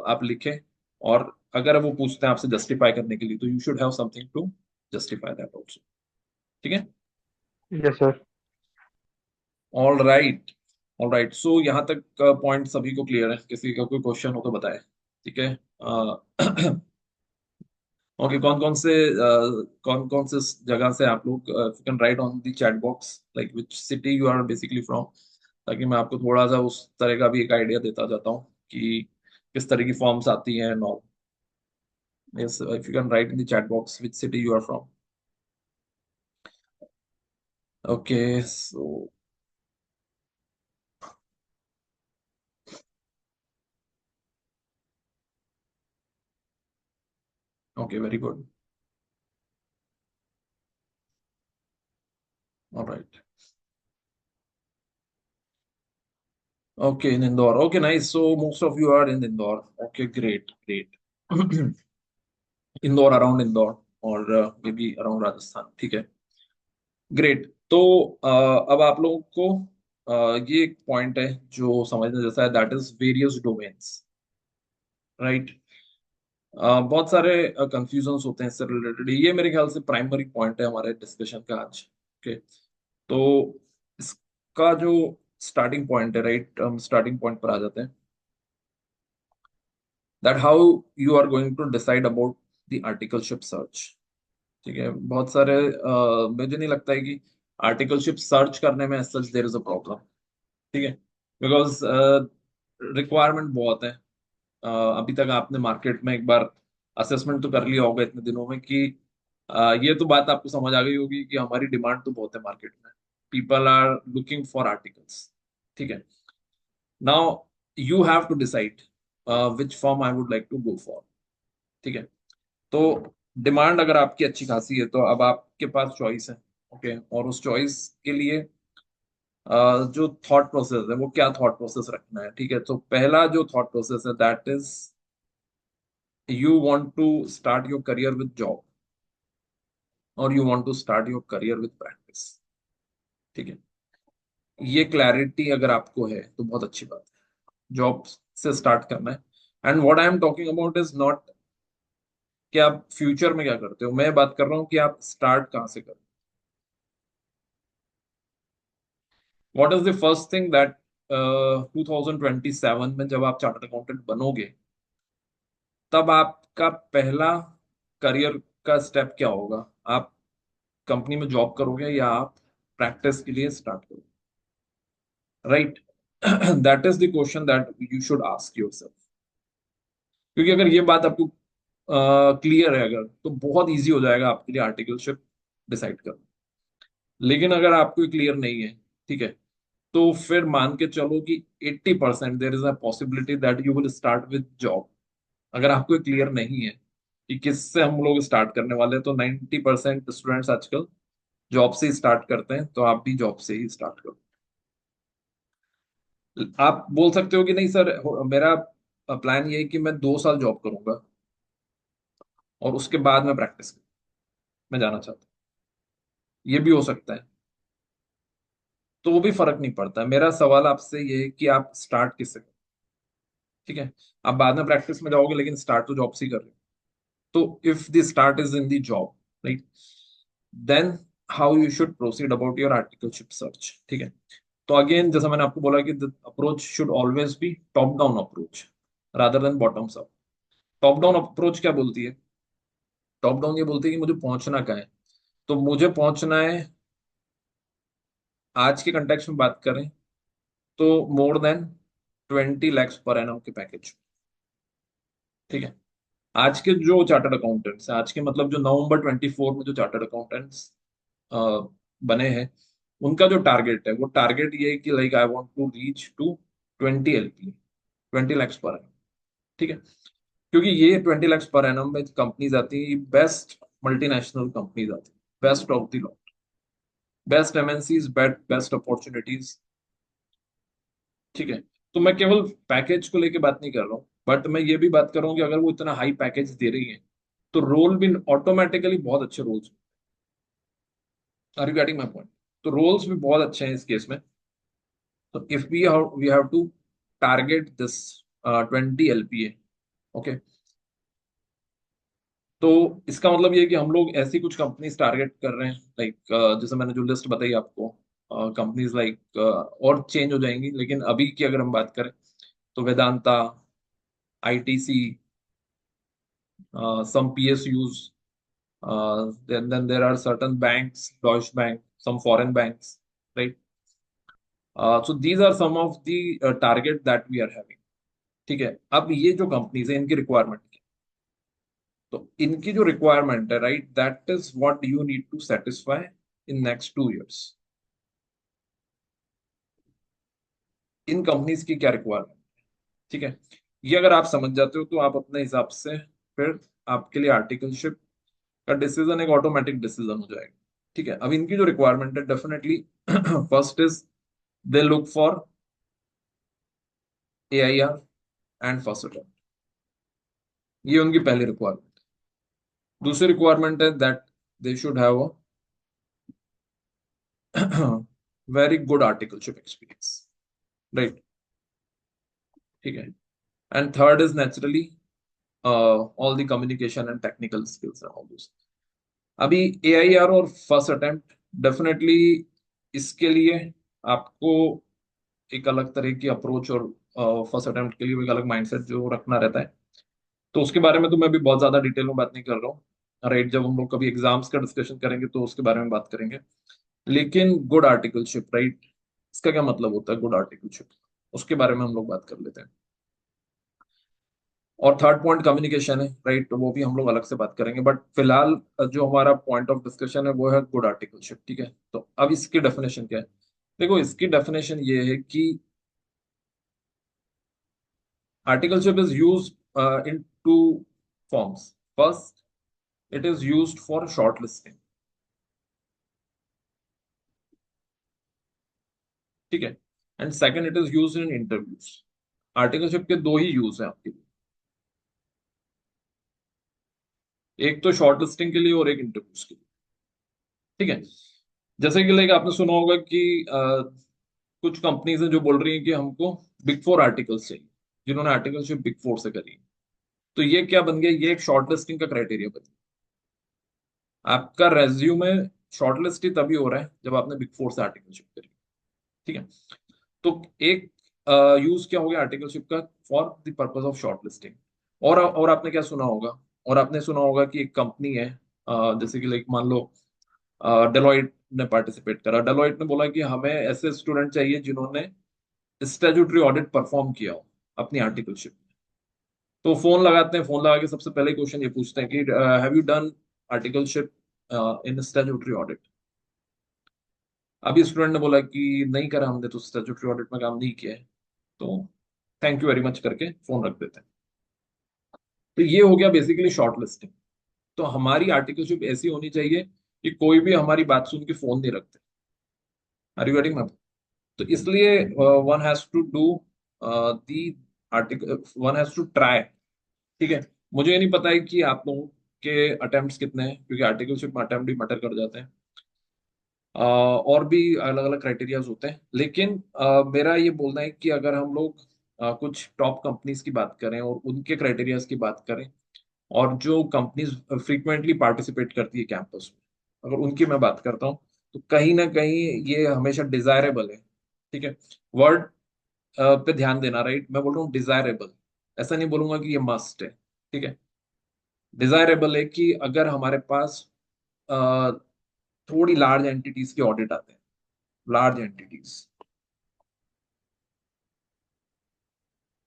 S1: आप लिखें। और अगर वो पूछते हैं आपसे जस्टिफाई करने के लिए, तो you should have something to justify that also. ठीक है।
S2: Yes sir.
S1: All right. All right, so यहाँ तक पॉइंट सभी को क्लियर है? किसी का कोई क्वेश्चन हो तो बताए। ठीक है। ओके, कौन कौन से जगह से आप लोग, you can write on the chat box like which city you are basically from, ताकि मैं आपको थोड़ा सा उस तरह का भी एक आइडिया देता जाता हूँ कि किस तरह की फॉर्म्स आती हैं norm. Yes, if you can write in the chat box which city you are from. Okay, so okay, very good. Alright. Okay, in Indore. Okay, nice. So most of you are in Indore. Okay, great, great. Indore, around Indore, or maybe around Rajasthan. ठीक है, great. तो अब आप लोगों को ये एक point है जो समझने जैसा है, that is various domains, right. बहुत सारे कंफ्यूजन्स होते हैं इससे रिलेटेड। ये मेरे ख्याल से प्राइमरी पॉइंट है हमारे डिस्कशन का आज। ओके, तो इसका जो स्टार्टिंग पॉइंट है, राइट, हम स्टार्टिंग पॉइंट पर आ जाते हैं, that how you are going to decide about the articleship search। ठीक है, बहुत सारे मुझे नहीं लगता है कि आर्टिकलशिप सर्च करने में such there is a problem. ठीक है, बिकॉज रिक्वायरमेंट बहुत है। अभी तक आपने मार्केट में एक बार असेसमेंट तो कर लिया होगा इतने दिनों में कि ये तो बात आपको समझ आ गई होगी कि हमारी डिमांड तो बहुत है मार्केट में। People are looking for articles. ठीक है, now you have to decide which firm I would like to go for. ठीक है, तो डिमांड अगर आपकी अच्छी खासी है तो अब आपके पास चॉइस है। ओके, और उस चॉइस के लिए जो थॉट प्रोसेस है वो क्या थॉट प्रोसेस रखना है। ठीक है, तो पहला जो थॉट प्रोसेस है that is you want to start your career with job, और you want to start your career with practice. ठीक है, ये क्लैरिटी अगर आपको है तो बहुत अच्छी बात है। जॉब से स्टार्ट करना है, and what I am talking about is not कि आप फ्यूचर में क्या करते हो, मैं बात कर रहा हूँ कि आप स्टार्ट कहाँ से करें। What is the first thing that 2027 में जब आप चार्टर्ड अकाउंटेंट बनोगे तब आपका पहला करियर का स्टेप क्या होगा? आप कंपनी में जॉब करोगे या आप प्रैक्टिस के लिए स्टार्ट करोगे, right? That is the question that you should ask yourself. क्योंकि अगर ये बात आपको क्लियर है अगर, तो बहुत इजी हो जाएगा आपके लिए आर्टिकलशिप डिसाइड करना। लेकिन अगर आपको क्लियर नहीं है, ठीक है, तो फिर मान के चलो कि 80% there is a possibility that you will start with job. अगर आपको क्लियर नहीं है कि किससे हम लोग स्टार्ट करने वाले हैं, तो 90% स्टूडेंट्स आजकल जॉब से ही स्टार्ट करते हैं, तो आप भी जॉब से ही स्टार्ट करो। आप बोल सकते हो कि नहीं सर, मेरा प्लान ये है कि मैं 2 साल जॉब करूंगा और उसके बाद मैं प्रैक्टिस में जाना चाहता हूँ। ये भी हो सकता है, तो वो भी फर्क नहीं पड़ता। मेरा सवाल आपसे ये है कि आप स्टार्ट किससे करो। ठीक है, आप बाद में प्रैक्टिस में जाओगे लेकिन स्टार्ट तो जॉब से ही कर रहे हो। तो if the start is in the job, right, then how you should proceed about your articleship search। ठीक है, तो अगेन जैसा मैंने आपको बोला कि the approach should always be top down approach rather than bottoms up। Top down approach क्या बोलती है? टॉप डाउन ये बोलती है कि मुझे पहुंचना कहाँ है। तो मुझे पहुंचना है, आज के कंटेक्स्ट में बात करें तो मोर देन 20 lakhs पर एनम के पैकेज। ठीक है, आज के जो चार्टर्ड अकाउंटेंट्स हैं, आज के मतलब जो नवंबर 24 में जो चार्टर्ड अकाउंटेंट्स बने हैं, उनका जो टारगेट है वो टारगेट ये है कि like I want to reach to 20 LP, 20 lakhs पर एनम। ठीक है, क्योंकि ये 20 lakhs पर एनम में कंपनीज आती है, बेस्ट मल्टीनेशनल कंपनीज आती है, best of the lot, best MNCs, best opportunities. ठीक है, तो मैं केवल पैकेज को लेके बात नहीं कर रहा हूँ, बट मैं ये भी बात कर रहा हूँ कि अगर वो इतना हाई पैकेज दे रही है तो रोल भी ऑटोमेटिकली बहुत अच्छे roles. Are you getting my point? तो रोल्स भी बहुत अच्छे हैं इस केस में। तो if we have to target this 20 LPA। Okay, तो इसका मतलब ये है कि हम लोग ऐसी कुछ कंपनीज टारगेट कर रहे हैं, लाइक जैसे मैंने जो लिस्ट बताई आपको, कंपनीज लाइक और चेंज हो जाएंगी, लेकिन अभी की अगर हम बात करें तो Vedanta, ITC, some PSUs, then there are certain banks, Deutsche Bank, some foreign banks, right? So these are some of the target that we are having. ठीक है, अब ये जो कंपनीज है इनकी रिक्वायरमेंट, तो इनकी जो रिक्वायरमेंट है, right, that is what you need to satisfy in next 2 years. इन कंपनीज की क्या रिक्वायरमेंट, ठीक है, ये अगर आप समझ जाते हो तो आप अपने हिसाब से फिर आपके लिए आर्टिकलशिप का डिसीजन एक ऑटोमेटिक डिसीजन हो जाएगा। ठीक है, अब इनकी जो रिक्वायरमेंट है definitely first is they look for AIR and first attempt, ये उनकी पहली रिक्वायरमेंट। दूसरी रिक्वायरमेंट है that they should have a very good articleship experience, right, ठीक है। And third is naturally all the communication and technical skills and all this. अभी AIR और first attempt definitely इसके लिए आपको एक अलग तरह की अप्रोच, और फर्स्ट अटेम्प्ट के लिए एक अलग माइंडसेट जो रखना रहता है, तो उसके बारे में तो मैं भी बहुत ज्यादा डिटेल में बात नहीं कर रहा हूँ, राइट। जब हम लोग कभी एग्जाम्स का डिस्कशन करेंगे तो उसके बारे में बात करेंगे। लेकिन गुड आर्टिकलशिप, राइट, इसका क्या मतलब होता है गुड आर्टिकलशिप, उसके बारे में हम लोग बात कर लेते हैं। और थर्ड पॉइंट कम्युनिकेशन है, राइट, तो वो भी हम लोग अलग से बात करेंगे, बट फिलहाल जो हमारा पॉइंट ऑफ डिस्कशन है वो है गुड आर्टिकलशिप, ठीक है। तो अब इसकी डेफिनेशन क्या है, देखो इसकी डेफिनेशन ये है कि articleship is used in two forms. First, it is used for shortlisting. ठीक है, and second it is used in interviews. Articleship के दो ही यूज हैं आपके लिए, एक तो शॉर्टलिस्टिंग के लिए और एक इंटरव्यूज के लिए, ठीक है। जैसे कि लाइक आपने सुना होगा कि कुछ कंपनीज हैं जो बोल रही हैं कि हमको बिग फोर आर्टिकल्स चाहिए, जिन्होंने आर्टिकलशिप बिग फोर से करी है। तो ये क्या बन गया, ये एक शॉर्टलिस्टिंग का क्राइटेरिया बन गया। आपका रेज्यूमे शॉर्टलिस्ट ही तभी हो रहा है जब आपने बिग फोर से आर्टिकलशिप करी, ठीक है। तो एक यूज क्या हो गया आर्टिकलशिप का for the purpose of shortlisting. और आपने क्या सुना होगा, और आपने सुना होगा कि एक कंपनी है, जैसे कि लाइक मान लो डेलॉइट ने पार्टिसिपेट करा, डेलॉइट ने बोला कि हमें ऐसे स्टूडेंट चाहिए जिन्होंने स्टैट्यूटरी ऑडिट परफॉर्म किया हो अपनी आर्टिकलशिप में। तो फोन लगाते हैं, फोन लगा के सबसे पहले क्वेश्चन ये पूछते हैं कि have you done articleship in statutory audit. अभी स्टूडेंट ने बोला कि नहीं करा हमने, तो स्टैट्यूटरी ऑडिट में काम नहीं किया है, तो थैंक यू वेरी मच करके फोन रख देते हैं। तो ये हो गया बेसिकली शॉर्ट लिस्टिंग। तो हमारी आर्टिकलशिप ऐसी होनी चाहिए कि कोई भी हमारी बात सुन के फोन नहीं रखते। Are you getting my? तो इसलिए one has to do the article, one has to try, ठीक है। मुझे ये नहीं पता है कि आप लोगों के अटेम्प्ट्स कितने हैं, क्योंकि आर्टिकलशिप में अटेम्प्ट भी मैटर कर जाते हैं, और भी अलग अलग क्राइटेरियाज होते हैं। लेकिन मेरा ये बोलना है कि अगर हम लोग कुछ टॉप कंपनीज की बात करें और उनके क्राइटेरियाज की बात करें, और जो कंपनीज फ्रीक्वेंटली पार्टिसिपेट करती है कैंपस में, अगर उनकी मैं बात करता हूँ, तो कहीं ना कहीं ये हमेशा डिजायरेबल है, ठीक है। वर्ड पे ध्यान देना, राइट, मैं बोल रहा हूँ डिजायरेबल, ऐसा नहीं बोलूंगा कि ये मस्ट है, ठीक है। डिजायरेबल है कि अगर हमारे पास अ, थोड़ी लार्ज एंटिटीज के ऑडिट आते हैं, लार्ज एंटिटीज,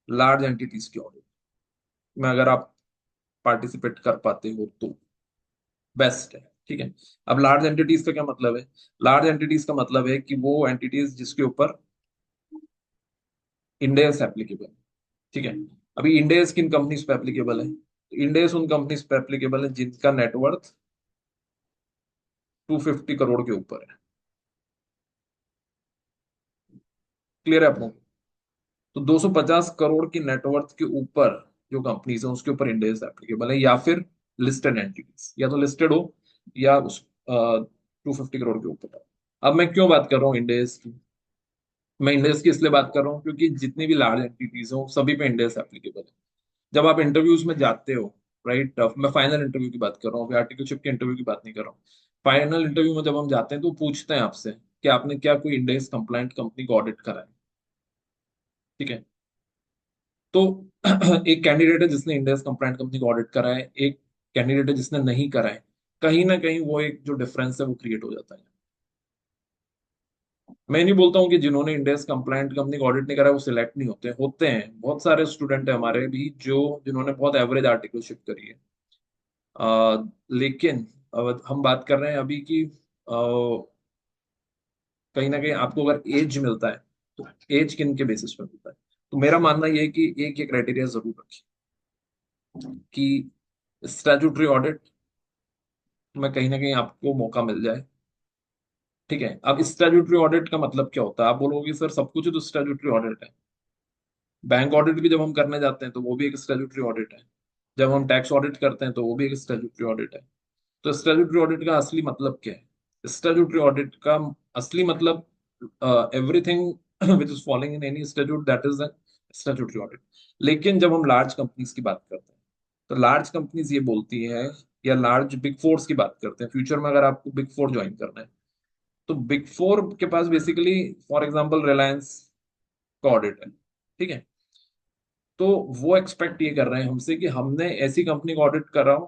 S1: लार्ज एंटिटीज की ऑडिट में अगर आप पार्टिसिपेट कर पाते हो तो बेस्ट है, ठीक है। अब लार्ज एंटिटीज का क्या मतलब है, लार्ज एंटिटीज का मतलब है कि वो एंटिटीज जिसके ऊपर इंडेस एप्लीकेबल, ठीक है। अभी इंडेस किन कंपनीज पे एप्लीकेबल है, इंडेस उन कंपनीज पे एप्लीकेबल है जिनका नेटवर्थ 250 करोड़ के ऊपर है। क्लियर है आप लोगों को? तो 250 करोड़ की नेटवर्थ के ऊपर जो कंपनीज है उसके ऊपर इंडेस एप्लीकेबल है, या फिर लिस्टेड एंटिटीज, या तो लिस्टेड हो या उस 250 करोड़ के ऊपर हो। अब मैं क्यों बात कर रहा हूँ इंडेस की, मैं इंडेस की इसलिए बात कर रहा हूँ क्योंकि जितनी भी लार्ज एंटिटीज हो सभी पे इंडेस एप्लीकेबल है। जब आप इंटरव्यूज में जाते हो, राइट। मैं फाइनल इंटरव्यू की बात कर रहा हूँ, अभी आर्टिकलशिप के इंटरव्यू की बात नहीं कर रहा हूँ। फाइनल इंटरव्यू में जब हम जाते हैं तो पूछते हैं आपसे कि आपने क्या कोई इंडेक्स कंप्लायंट कंपनी को ऑडिट करा है। ठीक है। तो एक कैंडिडेट है जिसने इंडेक्स कंप्लायंट कंपनी को ऑडिट करा है, एक कैंडिडेट है जिसने नहीं करा है। कहीं ना कहीं वो एक जो डिफरेंस है वो क्रिएट हो जाता है। मैं नहीं बोलता हूँ कि जिन्होंने इंडेक्स कंप्लायंट कंपनी को ऑडिट नहीं करा है वो सिलेक्ट नहीं होते, होते हैं बहुत सारे स्टूडेंट है हमारे भी जो जिन्होंने बहुत एवरेज आर्टिकलशिप करी है। लेकिन अब हम बात कर रहे हैं अभी की, कहीं ना कहीं आपको अगर एज मिलता है तो एज किन के बेसिस पे मिलता है। तो मेरा मानना ये है कि एक ये क्राइटेरिया जरूर रखिए कि स्टैट्यूटरी ऑडिट में कहीं ना कहीं आपको मौका मिल जाए। ठीक है। अब स्टैट्यूटरी ऑडिट का मतलब क्या होता है, आप बोलोगे सर सब कुछ ही तो स्टैट्यूटरी ऑडिट है। बैंक ऑडिट भी जब हम करने जाते हैं तो वो भी एक स्टैट्यूटरी ऑडिट है। जब हम टैक्स ऑडिट करते हैं तो वो भी एक स्टैट्यूटरी ऑडिट है। तो स्टैट्यूटरी ऑडिट का असली मतलब क्या है? स्टैट्यूटरी ऑडिट का असली मतलब everything which is following in any statute that is an statutory audit. लेकिन जब हम लार्ज कंपनीज की बात करते हैं तो लार्ज कंपनीज ये बोलती है, या लार्ज बिग फोर्स की बात करते हैं, फ्यूचर में अगर आपको बिग फोर ज्वाइन करना है तो बिग फोर के पास बेसिकली, फॉर एग्जांपल रिलायंस का ऑडिट है। ठीक है। तो वो एक्सपेक्ट ये कर रहे हैं हमसे कि हमने ऐसी कंपनी का ऑडिट करा हो,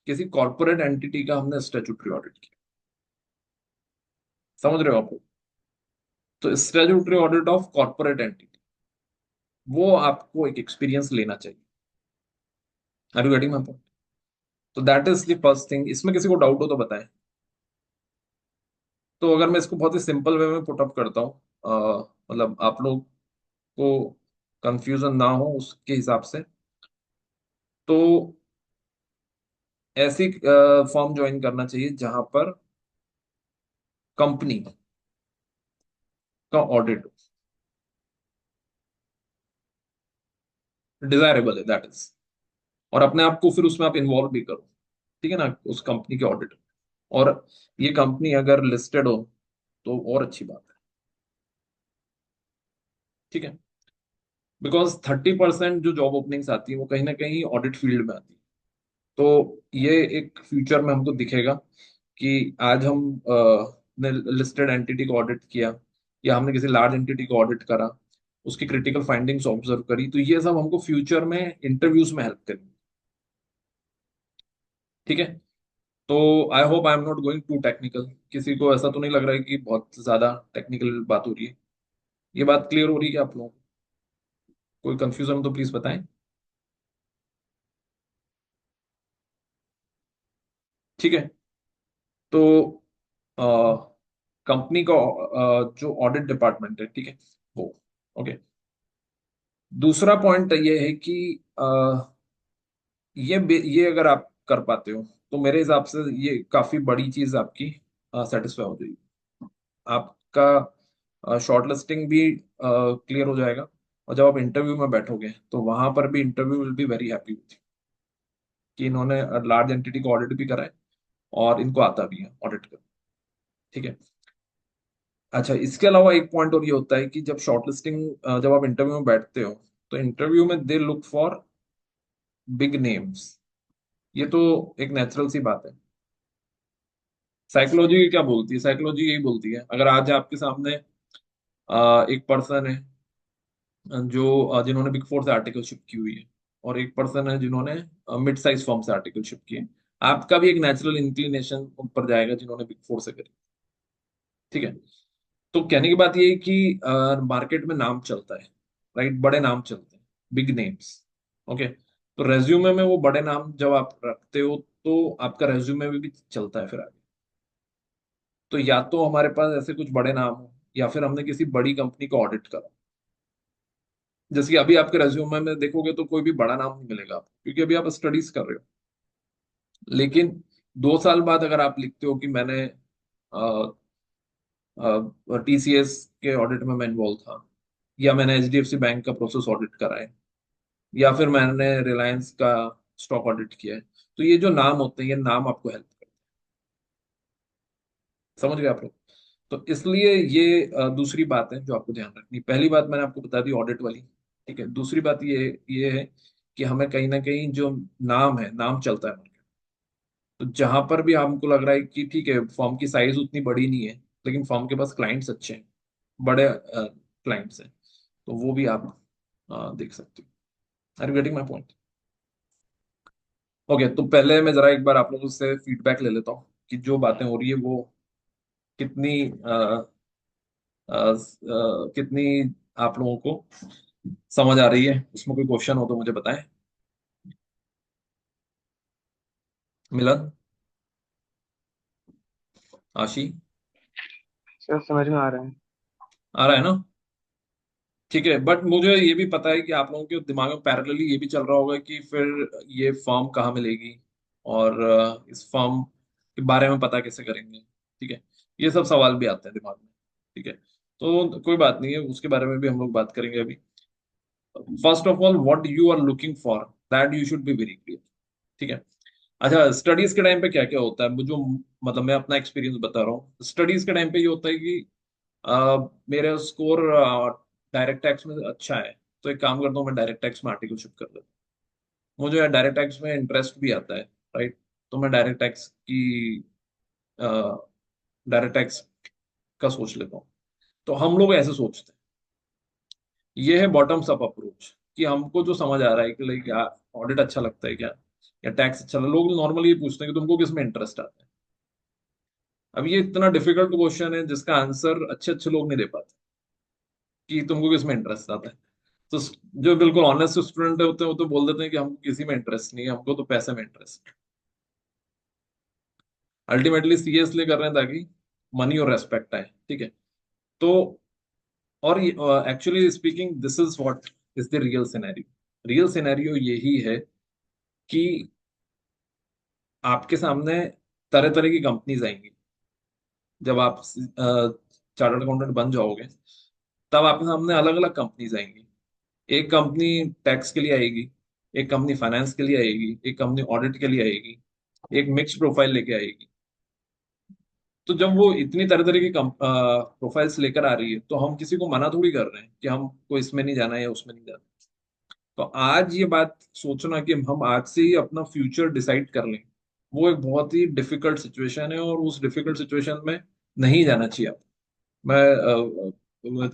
S1: किसी कॉर्पोरेट एंटिटी का हमने स्टैट्यूटरी ऑडिट किया। समझ रहे हो आप? तो statutory audit of corporate entity, वो आपको एक एक्सपीरियंस लेना चाहिए। Are you getting my point? तो that is the first thing. इसमें किसी को डाउट हो तो बताएं। तो अगर मैं इसको बहुत ही सिंपल वे में पुट अप करता हूँ, मतलब आप लोग को कंफ्यूजन ना हो उसके हिसाब से, तो ऐसी फॉर्म ज्वाइन करना चाहिए जहां पर कंपनी का ऑडिट डिजायरेबल है, दैट इज। और अपने आप को फिर उसमें आप इन्वॉल्व भी करो। ठीक है ना, उस कंपनी के ऑडिट। और ये कंपनी अगर लिस्टेड हो तो और अच्छी बात है। ठीक है। बिकॉज 30% जो जॉब ओपनिंग्स आती है वो कहीं ना कहीं ऑडिट फील्ड में आती है। तो ये एक फ्यूचर में हमको दिखेगा कि आज हम ने लिस्टेड एंटिटी को ऑडिट किया, या हमने किसी लार्ज एंटिटी को ऑडिट करा, उसकी क्रिटिकल फाइंडिंग्स ऑब्जर्व करी, तो ये सब हमको फ्यूचर में इंटरव्यूज में हेल्प करेंगे। ठीक है। तो I hope I am not going to technical. किसी को ऐसा तो नहीं लग रहा है कि बहुत ज्यादा टेक्निकल बात हो रही है? ये बात क्लियर हो रही है कि आप लोगों को? कोई कंफ्यूजन हो तो प्लीज बताएं। ठीक है। तो कंपनी का जो ऑडिट डिपार्टमेंट है, ठीक है, वो ओके। दूसरा पॉइंट ये है कि ये अगर आप कर पाते हो तो मेरे हिसाब से ये काफी बड़ी चीज आपकी सेटिस्फाई हो जाएगी। आपका शॉर्ट लिस्टिंग भी क्लियर हो जाएगा, और जब आप इंटरव्यू में बैठोगे तो वहां पर भी interview will be very happy with कि इन्होंने लार्ज एंटिटी को ऑडिट भी करा है और इनको आता भी है ऑडिट करना। ठीक है। अच्छा, इसके अलावा एक पॉइंट और ये होता है कि जब शॉर्ट लिस्टिंग, जब आप इंटरव्यू में बैठते हो तो इंटरव्यू में they look for big names. ये तो एक नेचुरल सी बात है। साइकोलॉजी क्या बोलती है? साइकोलॉजी यही बोलती है, अगर आज आपके सामने एक पर्सन है जो जिन्होंने बिग फोर से आर्टिकलशिप की हुई है, और एक पर्सन है जिन्होंने मिड साइज फर्म से आर्टिकलशिप की है, आपका भी एक नेचुरल इंक्लिनेशन उन पर जाएगा जिन्होंने बिग फोर से करी। ठीक है। तो कहने की बात ये है कि मार्केट में नाम चलता है, राइट, बड़े नाम चलते हैं, बिग नेम्स। ओके। तो रेज्यूमे में वो बड़े नाम जब आप रखते हो तो आपका रेज्यूमे भी चलता है फिर आगे। तो या तो हमारे पास ऐसे कुछ बड़े नाम हो, या फिर हमने किसी बड़ी कंपनी को ऑडिट करा। जैसे कि अभी आपके रेज्यूमे में देखोगे तो कोई भी बड़ा नाम नहीं मिलेगा आपको, क्योंकि अभी आप स्टडीज कर रहे हो। लेकिन 2 साल बाद अगर आप लिखते हो कि मैंने टीसीएस के ऑडिट में मैं इन्वॉल्व था, या मैंने एचडीएफसी बैंक का प्रोसेस ऑडिट करा है, या फिर मैंने रिलायंस का स्टॉक ऑडिट किया है, तो ये जो नाम होते हैं ये नाम आपको हेल्प करते हैं। समझ गए आप लोग? तो इसलिए ये दूसरी बात है जो आपको ध्यान रखनी। पहली बात मैंने आपको बता दी ऑडिट वाली। ठीक है। दूसरी बात ये है कि हमें कहीं ना कहीं जो नाम है, नाम चलता है मार्केट। तो जहां पर भी हमको लग रहा है कि ठीक है फॉर्म की साइज उतनी बड़ी नहीं है, लेकिन फॉर्म के पास क्लाइंट्स अच्छे हैं, बड़े क्लाइंट्स हैं, तो वो भी आप देख सकते हो। Are you getting my point? Okay, तो पहले मैं जरा एक बार आप लोगों से फीडबैक ले लेता हूँ कि जो बातें हो रही है वो कितनी कितनी आप लोगों को समझ आ रही है। उसमें कोई क्वेश्चन हो तो मुझे बताएं। मिलन, आशी,
S2: सर समझ में आ रहा है।
S1: आ रहा है ना? ठीक है, बट मुझे ये भी पता है कि आप लोगों के दिमाग में पैरेलली ये भी चल रहा होगा कि फिर ये फॉर्म कहाँ मिलेगी, और इस फॉर्म के बारे में पता कैसे करेंगे। ठीक है, ये सब सवाल भी आते हैं दिमाग में। ठीक है, तो कोई बात नहीं है, उसके बारे में भी हम लोग बात करेंगे अभी। First of all, what you are looking for, that you should be very clear. ठीक है। अच्छा, स्टडीज के टाइम पे क्या क्या होता है, मुझे मतलब मैं अपना एक्सपीरियंस बता रहा हूँ। स्टडीज के टाइम पे ये होता है कि मेरा स्कोर डायरेक्ट टैक्स में अच्छा है, तो एक काम करता हूँ, मैं डायरेक्ट टैक्स में आर्टिकलशिप कर लेता हूँ। मुझे डायरेक्ट टैक्स में इंटरेस्ट भी आता है, राइट? तो मैं डायरेक्ट टैक्स का सोच लेता हूँ। तो हम लोग ऐसे सोचते हैं। ये है बॉटम्स अप अप्रोच, कि हमको जो समझ आ रहा है कि लाइक ऑडिट अच्छा लगता है क्या, या टैक्स अच्छा लगता है। लोग नॉर्मली ये पूछते हैं कि तुमको किस में इंटरेस्ट आता है। अब ये इतना डिफिकल्ट क्वेश्चन है जिसका आंसर अच्छे अच्छे लोग नहीं दे पाते, कि तुमको किस में इंटरेस्ट आता है। तो जो बिल्कुल ऑनेस्ट स्टूडेंट होते हैं वो तो बोल देते हैं कि हमको किसी में इंटरेस्ट नहीं है, हमको तो पैसे में इंटरेस्ट है। अल्टीमेटली सीए इसलिए कर रहे हैं ताकि मनी और रेस्पेक्ट आए। ठीक है। तो और actually speaking, this is what is the real scenario. Real scenario यही है कि आपके सामने तरह तरह की कंपनीज आएंगी। जब आप चार्टर्ड अकाउंटेंट बन जाओगे, तब आपके सामने अलग अलग कंपनीज आएंगी। एक कंपनी टैक्स के लिए आएगी, एक कंपनी फाइनेंस के लिए आएगी, एक कंपनी ऑडिट के लिए आएगी, एक मिक्स प्रोफाइल लेके आएगी। तो जब वो इतनी तरह तरह की प्रोफाइल्स लेकर आ रही है, तो हम किसी को मना थोड़ी कर रहे हैं कि हमको इसमें नहीं जाना है या उसमें नहीं जाना है। तो आज ये बात सोचना कि हम आज से ही अपना फ्यूचर डिसाइड कर लें, वो एक बहुत ही डिफिकल्ट सिचुएशन है, और उस डिफिकल्ट सिचुएशन में नहीं जाना चाहिए आप। मैं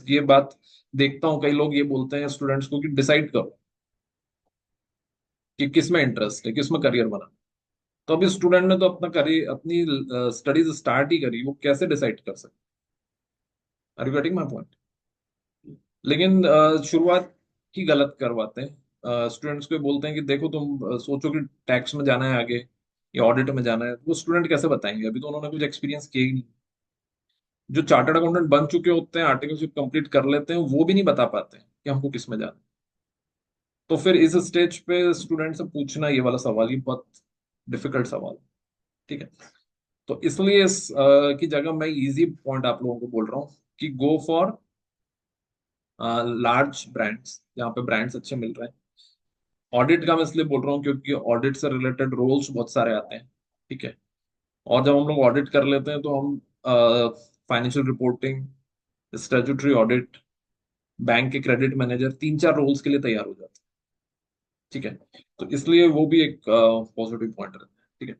S1: ये बात देखता हूँ, कई लोग ये बोलते हैं स्टूडेंट्स को कि डिसाइड करो कि किस में इंटरेस्ट है, किस में करियर बना। तो अभी स्टूडेंट ने तो अपना करियर, अपनी स्टडीज स्टार्ट ही करी, वो कैसे डिसाइड कर सकते? Are you getting my point? लेकिन शुरुआत ही गलत करवाते हैं। स्टूडेंट्स को बोलते हैं कि देखो तुम सोचो कि टैक्स में जाना है आगे या ऑडिट में जाना है, वो स्टूडेंट कैसे बताएंगे? अभी तो उन्होंने कुछ एक्सपीरियंस किया ही नहीं। जो चार्टर्ड अकाउंटेंट बन चुके होते हैं, आर्टिकलशिप कंप्लीट कर लेते हैं, वो भी नहीं बता पाते हैं कि हमको किस में जाना है। तो फिर इस स्टेज पे स्टूडेंट से पूछना ये वाला सवाल ही बहुत डिफिकल्ट सवाल है। ठीक है। तो इसलिए इस की जगह मैं इजी पॉइंट आप लोगों को बोल रहा हूँ कि गो फॉर लार्ज ब्रांड्स, जहाँ पे ब्रांड्स अच्छे मिल रहे हैं। ऑडिट का मैं इसलिए बोल रहा हूँ क्योंकि ऑडिट से रिलेटेड रोल्स बहुत सारे आते हैं। ठीक है। और जब हम लोग ऑडिट कर लेते हैं तो हम financial reporting, statutory audit, bank के क्रेडिट मैनेजर, तीन चार रोल्स के लिए तैयार हो जाते हैं। ठीक है। तो इसलिए वो भी एक पॉजिटिव पॉइंट रहता है। ठीक है।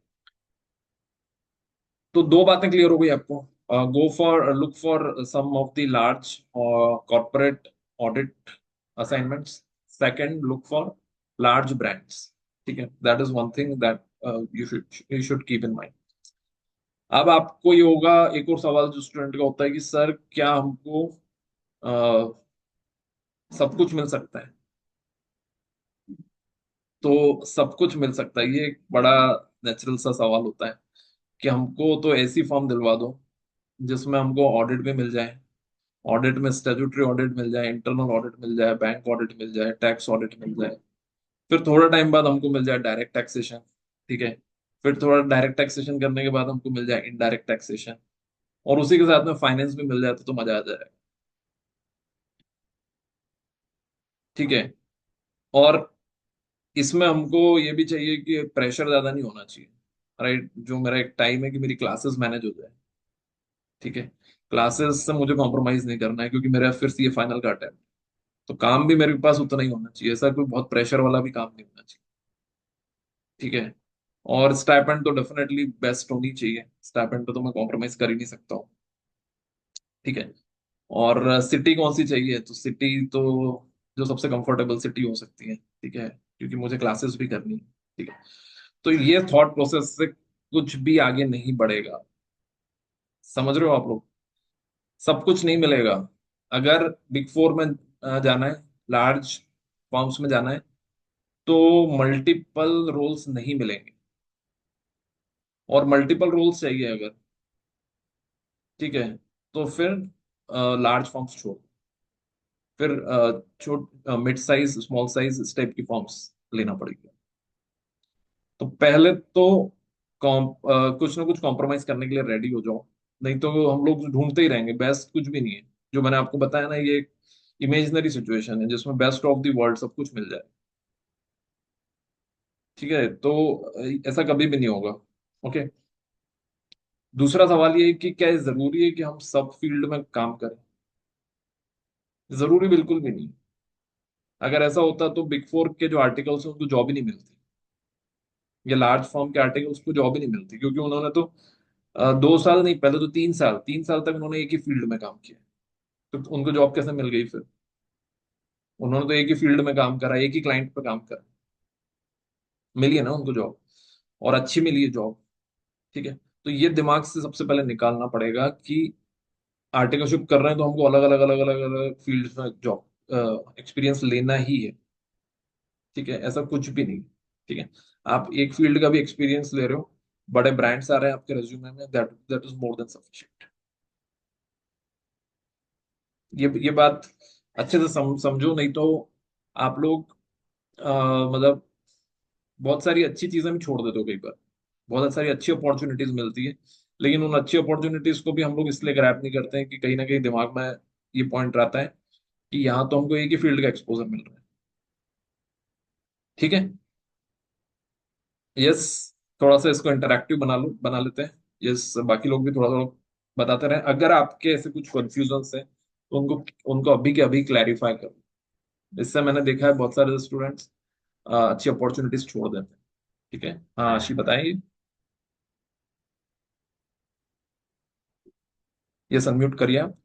S1: तो दो बातें क्लियर हो गई आपको। Go for look for some of the large corporate audit assignments. Second, look for large brands. ठीक है, that is one thing that you should keep in mind. अब आपको ये होगा, एक और सवाल जो स्टूडेंट का होता है कि सर क्या हमको uh, सब कुछ मिल सकता है? तो सब कुछ मिल सकता है, ये एक बड़ा नेचुरल सा सवाल होता है कि हमको तो ऐसी फॉर्म दिलवा दो जिसमें हमको ऑडिट भी मिल जाए, ऑडिट में स्टैट्यूटरी ऑडिट मिल जाए, इंटरनल ऑडिट मिल जाए, बैंक ऑडिट मिल जाए, टैक्स ऑडिट मिल जाए, फिर थोड़ा टाइम बाद हमको मिल जाए डायरेक्ट टैक्सेशन। ठीक है। फिर थोड़ा डायरेक्ट टैक्सेशन करने के बाद हमको मिल जाए इनडायरेक्ट टैक्सेशन, और उसी के साथ में फाइनेंस भी मिल जाए तो मजा आ जाएगा। ठीक है। और इसमें हमको ये भी चाहिए कि प्रेशर ज्यादा नहीं होना चाहिए, राइट? जो मेरा एक टाइम है कि मेरी क्लासेस मैनेज हो जाए। ठीक है। क्लासेस से मुझे कॉम्प्रोमाइज नहीं करना है, क्योंकि मेरा फिर से ये फाइनल का अटेम्प्ट। तो काम भी मेरे पास उतना ही होना चाहिए, ऐसा कोई बहुत प्रेशर वाला भी काम नहीं होना चाहिए। ठीक है। और स्टाइपेंड तो डेफिनेटली बेस्ट होनी चाहिए, स्टाइपेंड पे तो मैं कॉम्प्रोमाइज कर ही नहीं सकता हूँ। ठीक है। और सिटी कौन सी चाहिए, तो सिटी तो जो सबसे कंफर्टेबल सिटी हो सकती है, ठीक है, क्योंकि मुझे क्लासेस भी करनी है। ठीक है। तो ये थॉट प्रोसेस से कुछ भी आगे नहीं बढ़ेगा। समझ रहे हो आप लोग? सब कुछ नहीं मिलेगा। अगर बिग फोर में जाना है, लार्ज फर्म्स में जाना है, तो मल्टीपल रोल्स नहीं मिलेंगे। और मल्टीपल रोल्स चाहिए अगर, ठीक है, तो फिर लार्ज फर्म्स छोड़, फिर छोट मिड साइज स्मॉल साइज इस टाइप की फॉर्म्स लेना पड़ेगी। तो पहले तो कुछ ना कुछ कॉम्प्रोमाइज करने के लिए रेडी हो जाओ, नहीं तो हम लोग ढूंढते ही रहेंगे, बेस्ट कुछ भी नहीं है। जो मैंने आपको बताया ना, ये एक इमेजिनरी सिचुएशन है जिसमें बेस्ट ऑफ द वर्ल्ड सब कुछ मिल जाए। ठीक है। तो ऐसा कभी भी नहीं होगा। ओके। दूसरा सवाल ये है कि क्या ये जरूरी है कि हम सब फील्ड में काम करें? जरूरी बिल्कुल भी नहीं। अगर ऐसा होता तो बिग फोर के जो आर्टिकल्स हैं उनको जॉब ही नहीं मिलती, या लार्ज फर्म के आर्टिकल्स को जॉब ही नहीं मिलती, क्योंकि उन्होंने तो 2 साल नहीं, पहले तो 3 साल तक उन्होंने एक ही फील्ड में काम किया। तो उनको जॉब कैसे मिल गई फिर? उन्होंने तो एक ही फील्ड में काम करा, एक ही क्लाइंट पे काम करा, मिली है ना उनको जॉब, और अच्छी मिली है जॉब। ठीक है। तो ये दिमाग से सबसे पहले निकालना पड़ेगा कि आर्टिकलशिप कर रहे हैं तो हमको अलग अलग अलग अलग अलग फील्ड में जॉब एक्सपीरियंस लेना ही है। ठीक है। ऐसा कुछ भी नहीं। ठीक है। आप एक फील्ड का भी एक्सपीरियंस ले रहे हो, बड़े ब्रांड्स आ रहे हैं आपके रेज्यूमे में, that that is more than sufficient. ये बात अच्छे से समझो, नहीं तो आप लोग मतलब बहुत सारी अच्छी चीजें भी छोड़ देते हो कई बार। बहुत सारी अच्छी अपॉर्चुनिटीज मिलती है, लेकिन उन अच्छी अपॉर्चुनिटीज को भी हम लोग इसलिए ग्रैब नहीं करते हैं कि कहीं ना कहीं दिमाग में ये पॉइंट रहता है कि यहाँ तो हमको एक ही फील्ड का एक्सपोजर मिल रहा है। ठीक है। यस। थोड़ा सा इसको इंटरैक्टिव बना लेते हैं। यस, बाकी लोग भी थोड़ा थोड़ा बताते रहे, अगर आपके ऐसे कुछ कंफ्यूजन है तो उनको उनको अभी के अभी क्लैरिफाई करो। इससे मैंने देखा है बहुत सारे स्टूडेंट्स अच्छी अपॉर्चुनिटीज छोड़ देते हैं। ठीक है। हाँ आशी बताइए। यस, अनम्यूट करिए आप।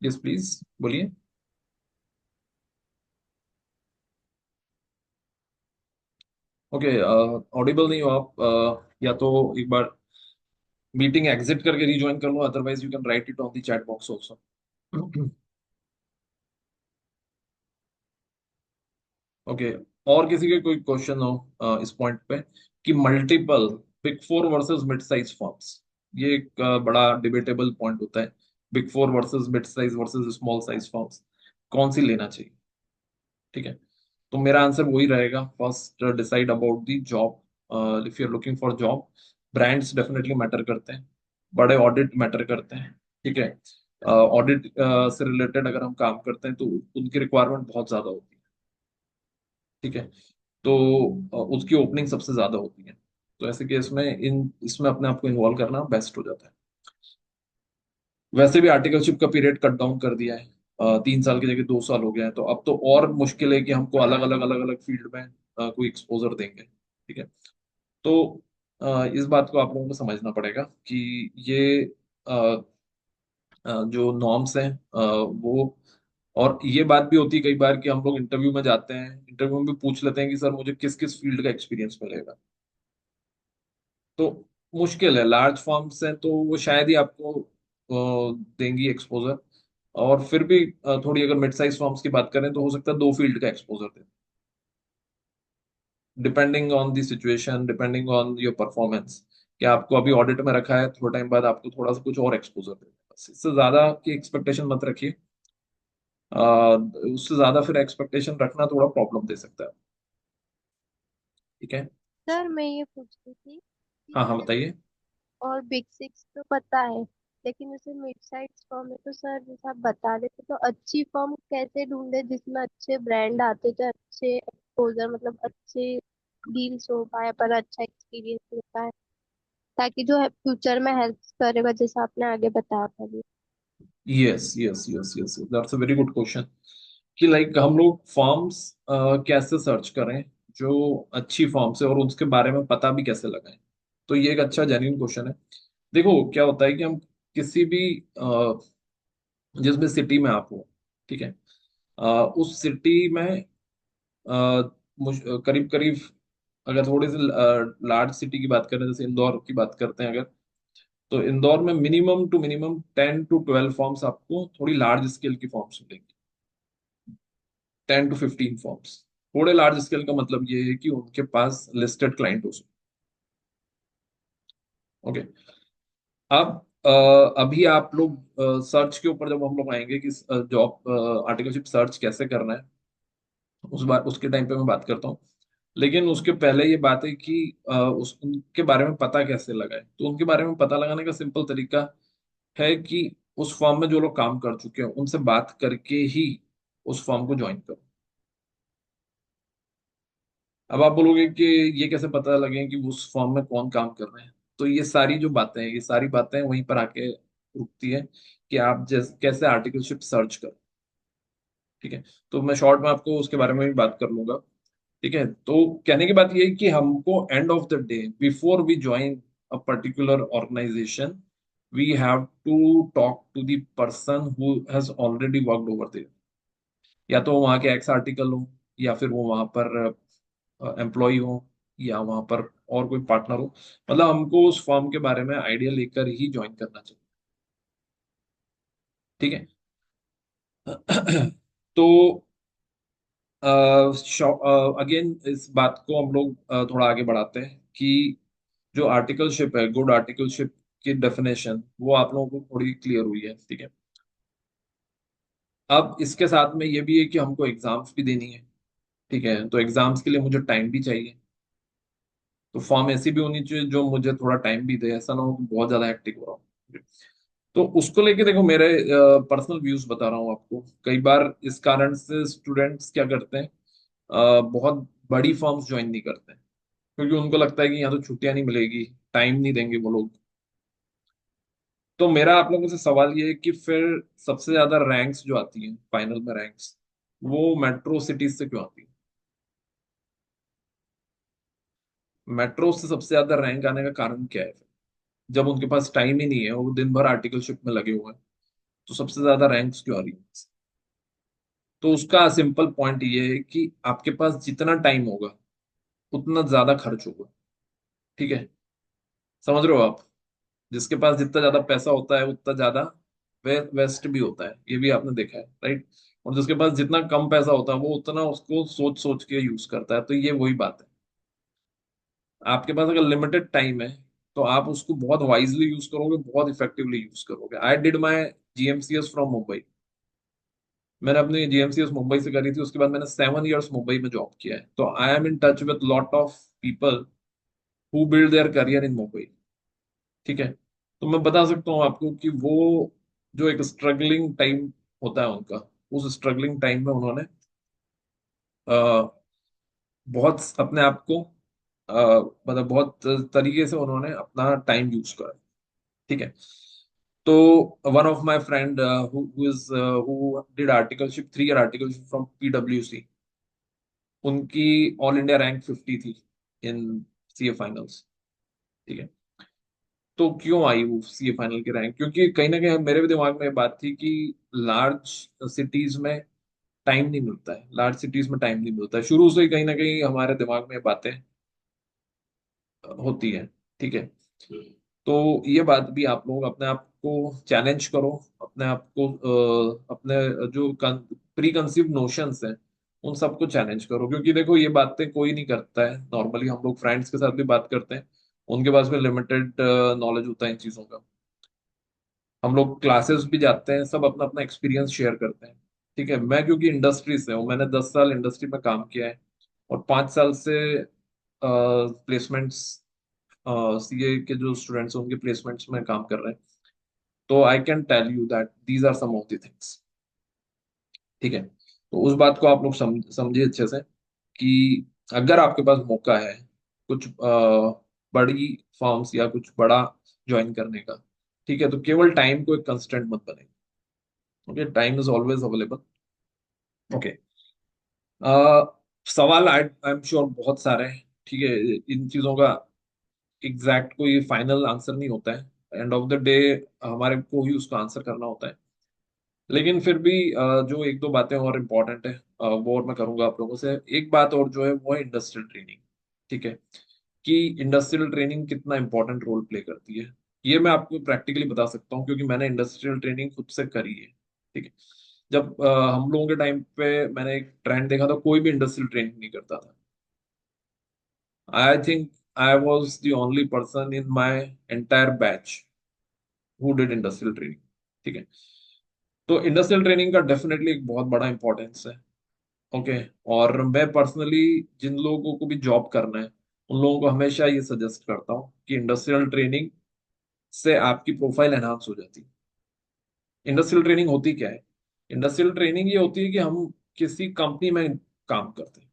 S1: यस प्लीज बोलिए। ओके। ऑडिबल नहीं हो आप, या तो एक बार मीटिंग एग्जिट करके रिज्वाइन कर लो, otherwise you can write it on the chat box also. Okay. और किसी के कोई क्वेश्चन हो इस पॉइंट पे कि multiple big four versus mid size firms, ये एक बड़ा डिबेटेबल पॉइंट होता है। Big four versus mid size versus small size firms, कौन सी लेना चाहिए? ठीक है। तो मेरा आंसर वही रहेगा, first decide about the job. If you are looking for job, brands definitely matter करते हैं, बड़े ऑडिट मैटर करते हैं। ठीक है। ऑडिट से रिलेटेड अगर हम काम करते हैं तो उनकी रिक्वायरमेंट बहुत ज्यादा होती है। ठीक है। तो उसकी ओपनिंग सबसे ज्यादा होती है। तो ऐसे केस में इन इसमें अपने आप को इन्वॉल्व करना बेस्ट हो जाता है। वैसे भी आर्टिकलशिप का पीरियड कट डाउन कर दिया है, 3 साल की जगह 2 साल हो गया है, तो अब तो और मुश्किल है कि हमको अलग अलग फील्ड में कोई एक्सपोजर देंगे। ठीक है। तो इस बात को आप लोगों को समझना पड़ेगा कि ये अ, जो नॉर्म्स हैं वो, और ये बात भी होती है कई बार कि हम लोग इंटरव्यू में जाते हैं, इंटरव्यू में भी पूछ लेते हैं कि सर मुझे किस किस फील्ड का एक्सपीरियंस मिलेगा। तो मुश्किल है, लार्ज फर्म्स हैं तो वो शायद ही आपको देंगी एक्सपोजर। और फिर भी थोड़ी अगर मिड साइज फर्म्स की बात करें तो हो सकता है 2 फील्ड का exposure they, depending on the situation, depending on your performance. कि आपको अभी ऑडिट में रखा है, थोड़ा टाइम बाद आपको थोड़ा सा कुछ और एक्सपोजर दे, बस इससे ज्यादा की एक्सपेक्टेशन मत रखिए। उससे ज्यादा फिर एक्सपेक्टेशन रखना थोड़ा प्रॉब्लम दे सकता है। ठीक है।
S3: सर मैं ये पूछ रही थी
S1: हाँ हाँ
S3: कि
S1: बताइए।
S3: और बिग सिक्स तो पता है, लेकिन जैसे मिड साइज फर्म है तो सर जैसे आप बता देते तो अच्छी फर्म कैसे ढूंढे जिसमें अच्छे ब्रांड आते थे, अच्छे एक्सपोजर मतलब अच्छे डील्स हो पाए पर अच्छा एक्सपीरियंस मिल पाए, ताकि जो फ्यूचर में हेल्प करेगा, जैसे आपने आगे बताया था अभी।
S1: Yes yes yes yes, that's a very good question कि लाइक हम लोग फॉर्म्स कैसे सर्च करें जो अच्छी फॉर्म्स है और उसके बारे में पता भी कैसे लगाएं। तो ये एक अच्छा जेन्युइन क्वेश्चन है। देखो क्या होता है कि हम किसी भी जिसमें सिटी में आप हो, ठीक है, उस सिटी में करीब करीब अगर थोड़ी सी लार्ज सिटी की बात करें, जैसे इंदौर की बात करते हैं अगर, तो इंदौर में minimum to minimum 10 to 12 firms आपको थोड़ी लार्ज स्केल की फॉर्म्स मिलेंगी। 10 to 15 फॉर्म्स। थोड़े लार्ज स्केल का मतलब ये है कि उनके पास लिस्टेड क्लाइंट हो सकते। ओके। अब अभी आप लोग सर्च के ऊपर जब हम लोग आएंगे कि जॉब आर्टिकलशिप सर्च कैसे करना है, उस बार उसके टाइम पे मैं बात करता हूँ। लेकिन उसके पहले ये बात है कि उस उनके बारे में पता कैसे लगाए। तो उनके बारे में पता लगाने का सिंपल तरीका है कि उस फॉर्म में जो लोग काम कर चुके हैं उनसे बात करके ही उस फॉर्म को ज्वाइन करो। अब आप बोलोगे कि ये कैसे पता लगे कि उस फॉर्म में कौन काम कर रहे हैं। तो ये सारी जो बातें हैं, ये सारी बातें वहीं पर आके रुकती है कि आप कैसे आर्टिकलशिप सर्च करो। ठीक है। तो मैं शॉर्ट में आपको उसके बारे में भी बात कर लूंगा। ठीक है। तो कहने की बात ये है कि हमको end of the day before we join a particular organisation we have to talk to the person who has already worked over there. या तो वहाँ के एक्स आर्टिकल हो, या फिर वो वहाँ पर एम्प्लॉय हो, या वहाँ पर और कोई पार्टनर हो। मतलब हमको उस फॉर्म के बारे में आइडिया लेकर ही ज्वाइन करना चाहिए। ठीक है। तो अगेन इस बात को हम लोग थोड़ा आगे बढ़ाते हैं कि जो आर्टिकलशिप है, गुड आर्टिकलशिप की डेफिनेशन वो आप लोगों को थोड़ी क्लियर हुई है। ठीक है। अब इसके साथ में ये भी है कि हमको एग्जाम्स भी देनी है। ठीक है। तो एग्जाम्स के लिए मुझे टाइम भी चाहिए। तो फॉर्म ऐसी भी होनी चाहिए जो मुझे थोड़ा टाइम भी दे, ऐसा ना हो कि बहुत ज्यादा हेक्टिक हो रहा हो। तो उसको लेके देखो, मेरे पर्सनल व्यूज बता रहा हूँ आपको। कई बार इस कारण से स्टूडेंट्स क्या करते हैं, बहुत बड़ी फॉर्म्स ज्वाइन नहीं करते हैं, क्योंकि उनको लगता है कि यहाँ तो छुट्टियां नहीं मिलेगी, टाइम नहीं देंगे वो लोग। तो मेरा आप लोगों से सवाल ये है कि फिर सबसे ज्यादा रैंक्स जो आती हैं, फाइनल में रैंक्स, वो मेट्रो सिटीज से क्यों आती है? मेट्रो से सबसे ज्यादा रैंक आने का कारण क्या है? जब उनके पास टाइम ही नहीं है, वो दिन भर आर्टिकलशिप में लगे हुए हैं, तो सबसे ज्यादा रैंक्स क्यों आ रही है? तो उसका सिंपल पॉइंट ये है कि आपके पास जितना टाइम होगा उतना ज्यादा खर्च होगा। ठीक है। समझ रहे हो आप? जिसके पास जितना ज्यादा पैसा होता है उतना ज्यादा वेस्ट भी होता है, ये भी आपने देखा है, राइट? और जिसके पास जितना कम पैसा होता है वो उतना उसको सोच सोच के यूज करता है। तो ये वही बात है। आपके पास अगर लिमिटेड टाइम है तो आप उसको बहुत वाइजली यूज करोगे, बहुत इफेक्टिवली यूज करोगे। I did my GMCS from Mumbai. मैंने अपनी जीएमसीएस मुंबई से करी थी, उसके बाद मैंने 7 years मुंबई में जॉब किया है। तो I M in touch with lot of people who build their career in Mumbai. ठीक है। तो मैं बता सकता हूँ आपको कि वो जो एक स्ट्रगलिंग टाइम होता है उनका, उस स्ट्रगलिंग टाइम में उन्होंने बहुत अपने आप को मतलब बहुत तरीके से उन्होंने अपना टाइम यूज करा। ठीक है। तो one of my friend who did articleship, 3 year articleship from पीडब्ल्यूसी, उनकी ऑल इंडिया रैंक 50 थी इन सीए फाइनल्स। ठीक है। तो क्यों आई वो सीए फाइनल की रैंक? क्योंकि कहीं ना कहीं मेरे भी दिमाग में ये बात थी कि लार्ज सिटीज में टाइम नहीं मिलता है, लार्ज सिटीज में टाइम नहीं मिलता है। शुरू से ही कहीं ना कहीं हमारे दिमाग में ये बातें होती है। ठीक है। तो ये बात भी आप लोग अपने आप को चैलेंज करो, अपने आप को अपने जो प्री कंसीव नोशंस हैं उन सबको चैलेंज करो। क्योंकि देखो ये बातें कोई नहीं करता है नॉर्मली, हम लोग फ्रेंड्स के साथ भी बात करते हैं, उनके पास भी लिमिटेड नॉलेज होता है इन चीजों का। हम लोग क्लासेस भी जाते हैं, सब अपना अपना एक्सपीरियंस शेयर करते हैं। ठीक है। मैं क्योंकि इंडस्ट्री से हूँ, मैंने 10 साल इंडस्ट्री में काम किया है, और 5 साल से प्लेसमेंट्स, सीए के जो स्टूडेंट्स हैं उनके प्लेसमेंट्स में काम कर रहे हैं। तो I can tell you that these are some of the things. ठीक है। तो उस बात को आप लोग समझिए अच्छे से कि अगर आपके पास मौका है कुछ बड़ी फर्म्स या कुछ बड़ा ज्वाइन करने का। ठीक है, तो केवल टाइम को एक कंस्टेंट मत बने। Okay, time is always available. Okay, सवाल आई आई एम श्योर बहुत सारे हैं। ठीक है, इन चीजों का एग्जैक्ट कोई फाइनल आंसर नहीं होता है, एंड ऑफ द डे हमारे को ही उसका आंसर करना होता है। लेकिन फिर भी जो एक दो बातें और इम्पोर्टेंट है वो और मैं करूंगा आप लोगों से। एक बात और जो है वो है इंडस्ट्रियल ट्रेनिंग। ठीक है, कि इंडस्ट्रियल ट्रेनिंग कितना इंपॉर्टेंट रोल प्ले करती है, ये मैं आपको प्रैक्टिकली बता सकता हूँ क्योंकि मैंने इंडस्ट्रियल ट्रेनिंग खुद से करी है। ठीक है, जब हम लोगों के टाइम पे मैंने एक ट्रेंड देखा था, कोई भी इंडस्ट्रियल ट्रेनिंग नहीं करता था। I think I was the only person in my entire batch who did industrial training. ठीक है, तो इंडस्ट्रियल ट्रेनिंग का डेफिनेटली एक बहुत बड़ा इंपॉर्टेंस है। ओके, और मैं पर्सनली जिन लोगों को भी जॉब करना है उन लोगों को हमेशा ये सजेस्ट करता हूँ कि इंडस्ट्रियल ट्रेनिंग से आपकी प्रोफाइल एनहांस हो जाती है। इंडस्ट्रियल ट्रेनिंग होती क्या है? इंडस्ट्रियल ट्रेनिंग ये होती है कि हम किसी कंपनी में काम करते हैं।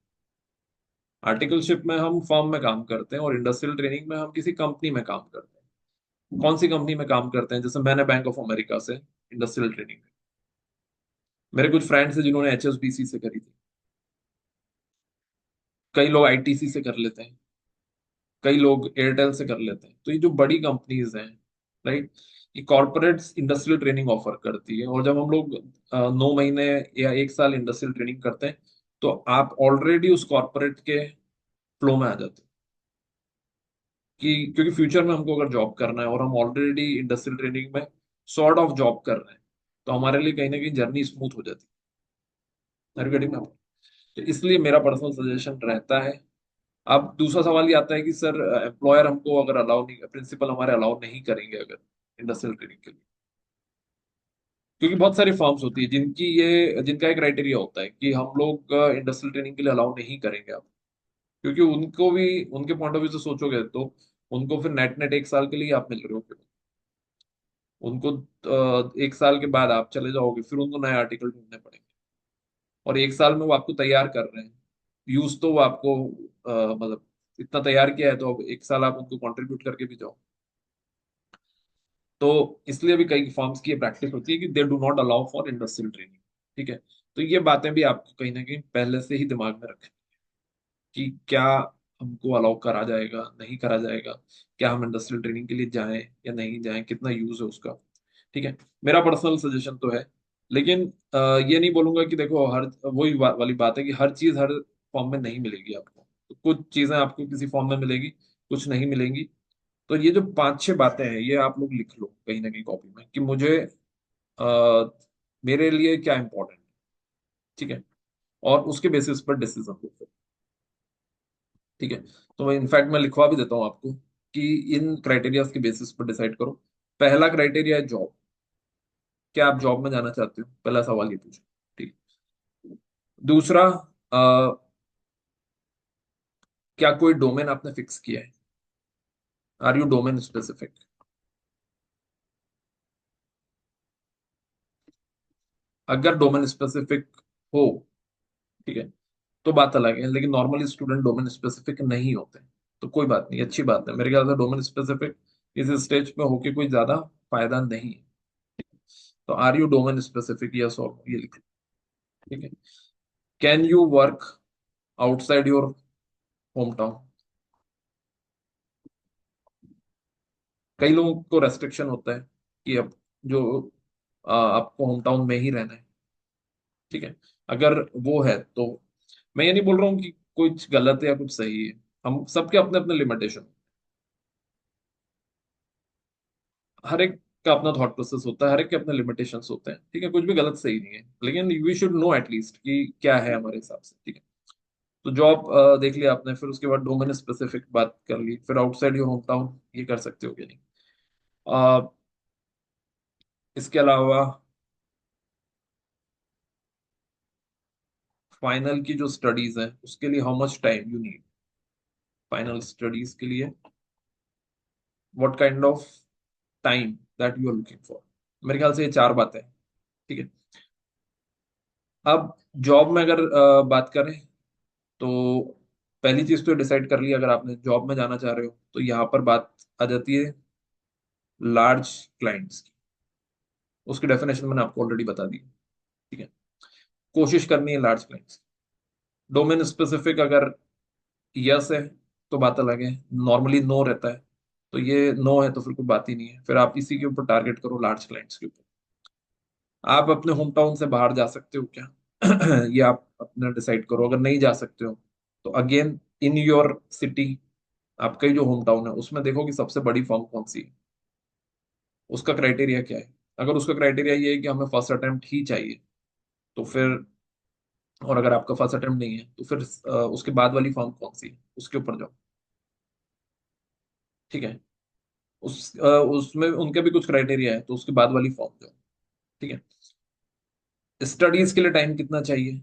S1: आर्टिकलशिप में हम फर्म में काम करते हैं, और इंडस्ट्रियल ट्रेनिंग में हम किसी कंपनी में काम करते हैं। कौन सी कंपनी में काम करते हैं? जैसे मैंने बैंक ऑफ अमेरिका से इंडस्ट्रियल ट्रेनिंग, मेरे कुछ फ्रेंड्स हैं जिन्होंने एचएसबीसी से करी थी, कई लोग आईटीसी से कर लेते हैं, कई लोग एयरटेल से कर लेते हैं। तो ये जो बड़ी कंपनीज हैं, राइट, ये कॉर्पोरेट इंडस्ट्रियल ट्रेनिंग ऑफर करती है। और जब हम लोग 9 महीने या 1 साल इंडस्ट्रियल ट्रेनिंग करते हैं, तो आप ऑलरेडी उस कॉर्पोरेट के फ्लो में आ जाते हैं। कि क्योंकि फ्यूचर में हमको अगर जॉब करना है और हम ऑलरेडी इंडस्ट्रियल ट्रेनिंग में सॉर्ट ऑफ जॉब कर रहे हैं, तो हमारे लिए कहीं ना कहीं जर्नी स्मूथ हो जाती है। getting my point? तो इसलिए मेरा पर्सनल सजेशन रहता है। अब दूसरा सवाल ये आता है कि सर एम्प्लॉयर हमको अगर अलाउ नहीं, प्रिंसिपल हमारे अलाउ नहीं करेंगे अगर इंडस्ट्रियल ट्रेनिंग के लिए, क्योंकि बहुत सारी फर्म्स होती है जिनका एक क्राइटेरिया होता है कि हम लोग इंडस्ट्रियल ट्रेनिंग के लिए अलाउ नहीं करेंगे आप। क्योंकि उनको भी उनके पॉइंट ऑफ व्यू से सोचोगे तो उनको फिर नेट नेट 1 साल के लिए आप मिल रहे हो, फिर उनको 1 साल के बाद आप चले जाओगे, फिर उनको नए आर्टिकल ढूंढने पड़ेंगे। और 1 साल में वो आपको तैयार कर रहे हैं, यूज तो वो आपको मतलब इतना तैयार किया है, तो अब 1 साल आप उनको कंट्रीब्यूट करके भी जाओ। तो इसलिए भी कई फर्म्स की ये प्रैक्टिस होती है कि they do not allow for industrial training. ठीक है, तो ये बातें भी आपको कहीं ना कहीं पहले से ही दिमाग में रखें कि क्या हमको अलाउ करा जाएगा, नहीं करा जाएगा, क्या हम इंडस्ट्रियल ट्रेनिंग के लिए जाएं या नहीं जाएं, कितना यूज है उसका। ठीक है, मेरा पर्सनल सजेशन तो है। लेकिन ये नहीं बोलूंगा कि देखो हर वही वाली बात है कि हर चीज हर फॉर्म में नहीं मिलेगी आपको। तो कुछ चीजें आपको किसी फॉर्म में मिलेगी, कुछ नहीं मिलेंगी। तो ये जो 5-6 बातें हैं ये आप लोग लिख लो कहीं ना कहीं कॉपी में कि मुझे अ, मेरे लिए क्या इंपॉर्टेंट है। ठीक है, और उसके बेसिस पर डिसीजन लो। ठीक है, तो मैं इनफैक्ट मैं लिखवा भी देता हूँ आपको कि इन क्राइटेरियाज के बेसिस पर डिसाइड करो। पहला क्राइटेरिया है जॉब। क्या आप जॉब में जाना चाहते हो? पहला सवाल ये पूछो। ठीक है, दूसरा, अ, क्या कोई डोमेन आपने फिक्स किया है? Are you domain specific? अगर डोमेन स्पेसिफिक हो, ठीक है, तो बात अलग है। लेकिन नॉर्मली स्टूडेंट डोमेन स्पेसिफिक नहीं होते, तो कोई बात नहीं, अच्छी बात है। मेरे ख्याल से डोमेन स्पेसिफिक इस स्टेज पे होके कोई ज्यादा फायदा नहीं है। तो are you domain specific, yes और नो, ये लिख लो। ठीक है, can you work outside your home town? कई लोगों को रेस्ट्रिक्शन होता है कि अब जो आपको होम टाउन में ही रहना है। ठीक है, अगर वो है तो मैं ये नहीं बोल रहा हूँ कि कुछ गलत है या कुछ सही है। हम सबके अपने अपने लिमिटेशन, हर एक का अपना थॉट प्रोसेस होता है, हर एक के अपने लिमिटेशंस होते हैं। ठीक है, कुछ भी गलत सही नहीं है, लेकिन वी शुड नो एटलीस्ट कि क्या है हमारे हिसाब से। ठीक है, तो जॉब देख लिया आपने, फिर उसके बाद डोमेन स्पेसिफिक बात कर ली, फिर आउटसाइड योर होम टाउन ये कर सकते हो कि नहीं। अ, इसके अलावा फाइनल की जो स्टडीज है उसके लिए how much time you need, final studies के लिए what kind of time that you are looking for. मेरे ख्याल से ये 4 बातें हैं। ठीक है, अब जॉब में अगर बात करें तो पहली चीज तो डिसाइड कर लिया, अगर आपने जॉब में जाना चाह रहे हो तो यहाँ पर बात आ जाती है लार्ज क्लाइंट्स की। उसकी डेफिनेशन मैंने आपको ऑलरेडी बता दी। ठीक है, कोशिश करनी है लार्ज क्लाइंट्स। डोमेन स्पेसिफिक अगर यस है तो बात अलग है, नॉर्मली नो रहता है। तो ये नो है तो फिर कोई बात ही नहीं है, फिर आप इसी के ऊपर टारगेट करो, लार्ज क्लाइंट्स के ऊपर। आप अपने होम टाउन से बाहर जा सकते हो क्या? ये आप अपना डिसाइड करो। अगर नहीं जा सकते हो तो अगेन इन योर सिटी, आपका ही जो होम टाउन है उसमें देखो कि सबसे बड़ी फर्म कौन सी है, उसका क्राइटेरिया क्या है। अगर उसका क्राइटेरिया ये है कि हमें फर्स्ट अटेम्प्ट ही चाहिए तो फिर, और अगर आपका फर्स्ट अटेम्प्ट नहीं है तो फिर उसके बाद वाली फर्म कौन सी है उसके ऊपर जाओ। ठीक है, उसमें उनके भी कुछ क्राइटेरिया है तो उसके बाद वाली फॉर्म जाओ। ठीक है, स्टडीज के लिए टाइम कितना चाहिए?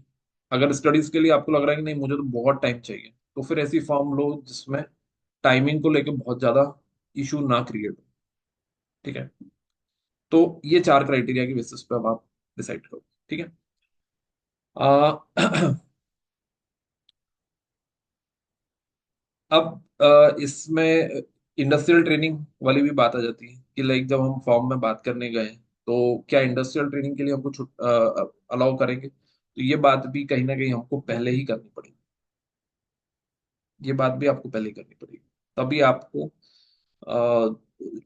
S1: अगर स्टडीज के लिए आपको लग रहा है कि नहीं मुझे तो बहुत टाइम चाहिए, तो फिर ऐसी फॉर्म लो जिसमें टाइमिंग को लेके बहुत ज्यादा इशू ना क्रिएट हो। ठीक है, तो ये चार क्राइटेरिया की बेसिस पे अब आप डिसाइड करो। ठीक है। आ, अब इसमें इंडस्ट्रियल ट्रेनिंग वाली भी बात आ जाती है कि लाइक जब हम फॉर्म में बात करने गए तो क्या इंडस्ट्रियल ट्रेनिंग के लिए हमको छुट अलाउ करेंगे? तो ये बात भी कहीं ना कहीं हमको पहले ही करनी पड़ेगी। ये बात भी आपको पहले ही करनी पड़ेगी, तभी आपको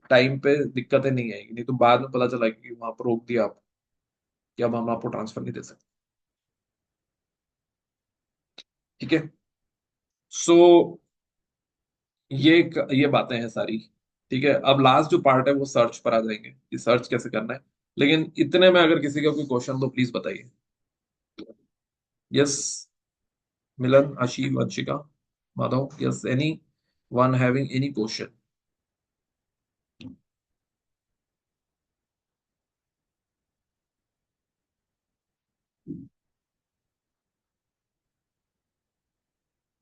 S1: टाइम पे दिक्कतें नहीं आएगी। नहीं तो बाद में पता चला कि वहां पर रोक दिया आप कि अब हम आपको ट्रांसफर नहीं दे सकते। ठीक है। सो ये बातें हैं सारी। ठीक है, अब लास्ट जो पार्ट है वो सर्च पर आ जाएंगे कि सर्च कैसे करना है। लेकिन इतने में अगर किसी का कोई क्वेश्चन तो प्लीज बताइए। यस, मिलन, आशी, Vanshika, Madhav, yes, any one having any question?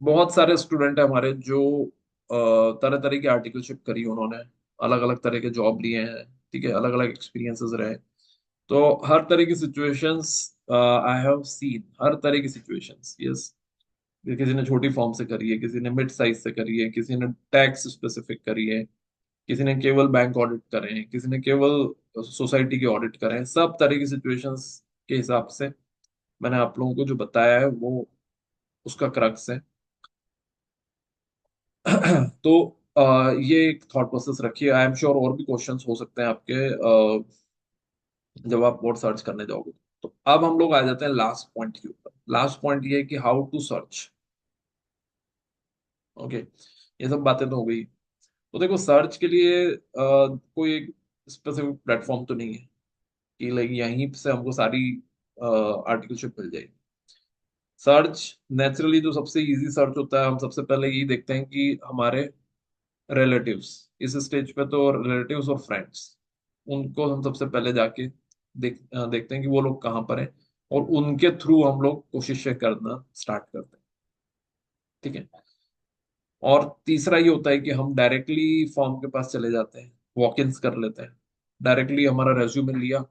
S1: बहुत सारे स्टूडेंट है हमारे जो तरह तरह की आर्टिकलशिप करी उन्होंने, अलग अलग तरह के जॉब लिए हैं। ठीक है, अलग अलग एक्सपीरियंसेस रहे। तो हर तरह की सिचुएशंस आई हैव सीन, हर तरह की सिचुएशंस। यस, किसी ने छोटी फॉर्म से करी है, किसी ने मिड साइज से करी है, किसी ने टैक्स स्पेसिफिक करी है, किसी ने केवल बैंक ऑडिट करे हैं, किसी ने केवल सोसाइटी के ऑडिट करे हैं। सब तरह की सिचुएशंस के हिसाब से मैंने आप लोगों को जो बताया है वो उसका क्रक्स है। तो ये एक थॉट प्रोसेस रखिए। आई एम श्योर और भी क्वेश्चंस हो सकते हैं आपके जब आप वर्ड सर्च करने जाओगे। तो अब हम लोग आ जाते हैं लास्ट पॉइंट के ऊपर। लास्ट पॉइंट ये है कि हाउ टू सर्च। ओके, ये सब बातें तो हो गई। तो देखो, सर्च के लिए कोई एक स्पेसिफिक प्लेटफॉर्म तो नहीं है कि लाइक यहीं से हमको सारी आर्टिकलशिप मिल जाएगी। सर्च नेचुरली जो सबसे इजी सर्च होता है, हम सबसे पहले यही देखते हैं कि हमारे रिलेटिव्स, इस स्टेज पे तो रिलेटिव्स और फ्रेंड्स, उनको हम सबसे पहले जाके देखते हैं कि वो लोग कहाँ पर हैं, और उनके थ्रू हम लोग कोशिशें करना स्टार्ट करते हैं। ठीक है। और तीसरा ये होता है कि हम डायरेक्टली फॉर्म के पास चले जाते हैं, वॉक इन्स कर लेते हैं। डायरेक्टली हमारा रेज्यूमे लिया,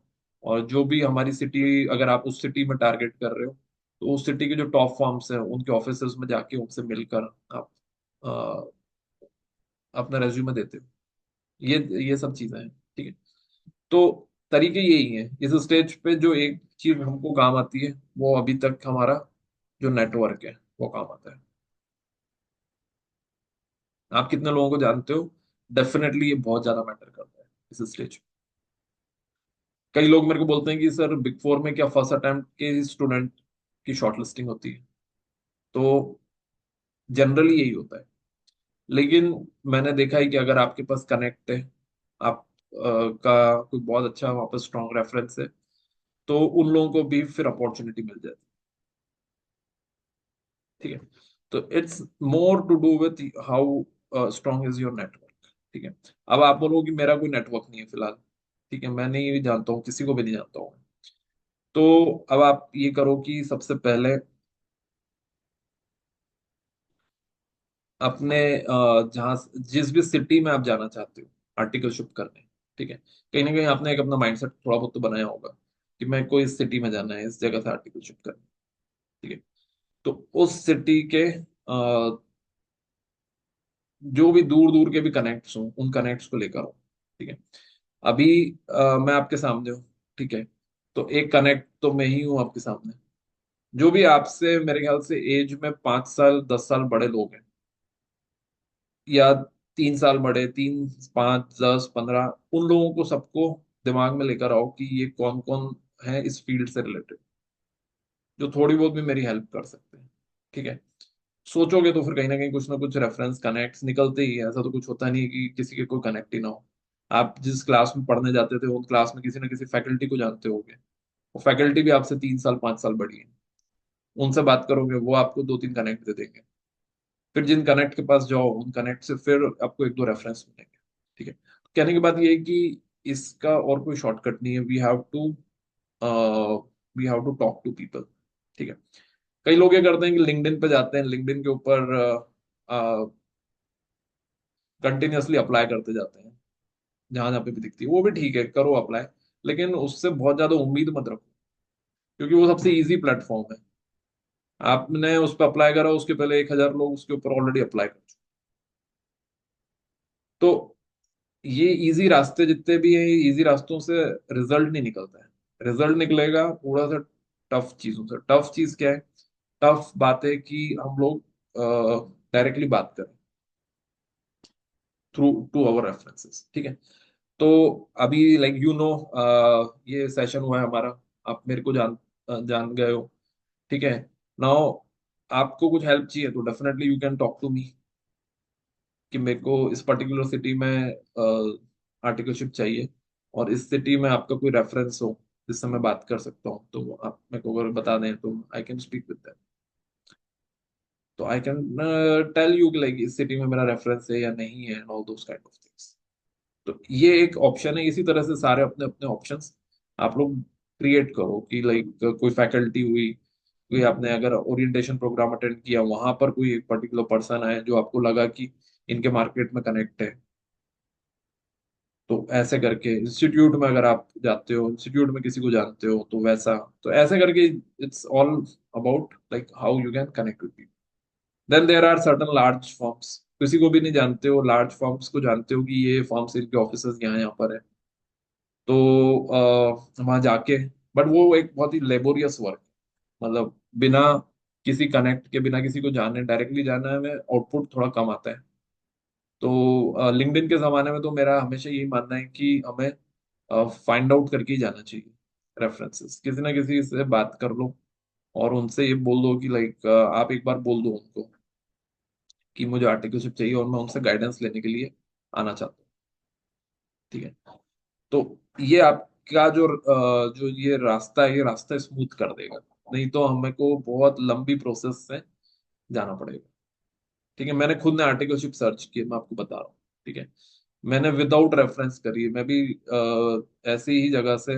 S1: और जो भी हमारी सिटी, अगर आप उस सिटी में टारगेट कर रहे हो तो उस सिटी के जो टॉप फॉर्म्स हैं उनके ऑफिसेज में जाके उनसे मिलकर आप अपना रेज्यूमे देते हो। ये सब चीजें हैं। ठीक है, तो तरीके यही हैं। इस स्टेज पे जो एक चीज हमको काम आती है वो अभी तक हमारा जो नेटवर्क है वो काम आता है। आप कितने लोगों को जानते हो, डेफिनेटली ये बहुत ज्यादा मैटर करता है इस स्टेज। कई लोग मेरे को बोलते हैं कि सर बिग फोर में क्या फर्स्ट अटेम्प्ट के स्टूडेंट की शॉर्टलिस्टिंग होती है? तो जनरली यही होता है। लेकिन मैंने देखा है कि अगर आपके पास कनेक्ट है, आप का कोई बहुत अच्छा वहां पर स्ट्रॉन्ग रेफरेंस है, तो उन लोगों को भी फिर अपॉर्चुनिटी मिल जाती है। ठीक है, तो it's more to do with how strong is your network. ठीक है, अब आप बोलो कि मेरा कोई नेटवर्क नहीं है फिलहाल। ठीक है, मैं नहीं जानता हूँ, किसी को भी नहीं जानता हूँ। तो अब आप ये करो कि सबसे पहले अपने जहाँ, जिस भी सिटी में आप जाना चाहते हो आर्टिकलशिप करने, ठीक है, कहीं ना कहीं आपने एक अपना माइंडसेट थोड़ा बहुत तो बनाया होगा कि मैं कोई इस सिटी में जाना है, इस जगह से आर्टिकलशिप करना है। ठीक है, तो उस सिटी के जो भी दूर दूर के भी कनेक्ट्स हों उन कनेक्ट्स को लेकर आओ। ठीक है। अभी मैं आपके सामने हूँ। ठीक है। तो एक कनेक्ट तो मैं ही हूँ आपके सामने। जो भी आपसे मेरे ख्याल से एज में 5 साल 10 साल बड़े लोग हैं, या 3 साल बड़े, 3 5 10 15, उन लोगों को सबको दिमाग में लेकर आओ कि ये कौन कौन है इस फील्ड से रिलेटेड, जो थोड़ी बहुत भी मेरी हेल्प कर सकते हैं। ठीक है। सोचोगे तो फिर कहीं ना कहीं कुछ ना कुछ रेफरेंस कनेक्ट्स निकलते ही है। ऐसा तो कुछ होता नहीं है कि किसी के कोई कनेक्ट ही ना हो। आप जिस क्लास में पढ़ने जाते थे उन क्लास में किसी ना किसी फैकल्टी को जानते होगे, वो फैकल्टी भी आपसे 3 साल 5 साल बड़ी है। उनसे बात करोगे, वो आपको 2 3 कनेक्ट दे देंगे। फिर जिन कनेक्ट के पास जाओ उन कनेक्ट से फिर आपको एक दो रेफरेंस मिलेंगे। ठीक है। तो कहने की बात ये है कि इसका और कोई शॉर्टकट नहीं है। We have to talk to people. ठीक है। कई लोग ये करते हैं कि लिंक्डइन पे जाते हैं, लिंक्डइन के ऊपर कंटिन्यूअसली अप्लाई करते जाते हैं, जहां जहां पे भी दिखती है वो भी ठीक है, करो अप्लाई। लेकिन उससे बहुत ज्यादा उम्मीद मत रखो, क्योंकि वो सबसे इजी प्लेटफॉर्म है। आपने उस पर अप्लाई करा, उसके पहले 1,000 लोग उसके ऊपर ऑलरेडी अप्लाई कर चुके। तो ये इजी रास्ते जितने भी हैं, इजी रास्तों से रिजल्ट नहीं निकलता है। रिजल्ट निकलेगा थोड़ा सा टफ चीजों से। टफ चीज क्या है? टफ बात है कि हम लोग डायरेक्टली बात करें थ्रू टू आवर रेफरेंसेस। ठीक है। तो अभी लाइक ये सेशन हुआ है हमारा, आप मेरे को जान गए हो। ठीक है। नाउ आपको कुछ हेल्प चाहिए तो definitely you can talk to me, कि मेरे को इस पर्टिकुलर सिटी में आर्टिकलशिप चाहिए, और इस सिटी में आपका कोई रेफरेंस हो जिससे मैं बात कर सकता हूँ, तो आप मेरे को अगर बता दें तो I can speak with them. तो आई कैन टेल यू कि लाइक इस सिटी में मेरा रेफरेंस है या नहीं है, and all those kind of things. तो ये एक ऑप्शन है। इसी तरह से सारे अपने अपने ऑप्शंस आप लोग क्रिएट करो, कि लाइक कोई फैकल्टी हुई, कोई आपने अगर ओरिएंटेशन प्रोग्राम अटेंड किया, वहां पर कोई एक पर्टिकुलर पर्सन है जो आपको लगा कि इनके मार्केट में कनेक्ट है, तो ऐसे करके इंस्टीट्यूट में अगर आप जाते हो, इंस्टीट्यूट में किसी को जानते हो, तो वैसा। तो ऐसे करके it's all about like how you can connect with people. Then there are certain large firms, किसी को भी नहीं जानते हो, लार्ज फर्म्स को जानते हो कि ये फर्म्स, इनके ऑफिस यहाँ यहाँ पर है, तो वहां जाके, बट वो एक बहुत ही लेबोरियस वर्क, मतलब बिना किसी कनेक्ट के, बिना किसी को जाने डायरेक्टली जाना में आउटपुट थोड़ा कम आता है। तो लिंक्डइन के जमाने में तो मेरा हमेशा यही मानना है कि हमें फाइंड आउट करके ही जाना चाहिए रेफरेंसेस। किसी ना किसी से बात कर लो, और उनसे ये बोल दो कि लाइक आप एक बार बोल दो उनको कि मुझे आर्टिकलशिप चाहिए, और मैं उनसे गाइडेंस लेने के लिए आना चाहता हूँ। ठीक है। तो ये आपका जो ये रास्ता है, ये रास्ता स्मूथ कर देगा। नहीं तो हमें को बहुत लंबी प्रोसेस से जाना पड़ेगा। ठीक है। मैंने खुद ने आर्टिकलशिप सर्च की है, मैं आपको बता रहा हूँ। ठीक है। मैंने विदाउट रेफरेंस करी है। मैं भी ऐसी ही जगह से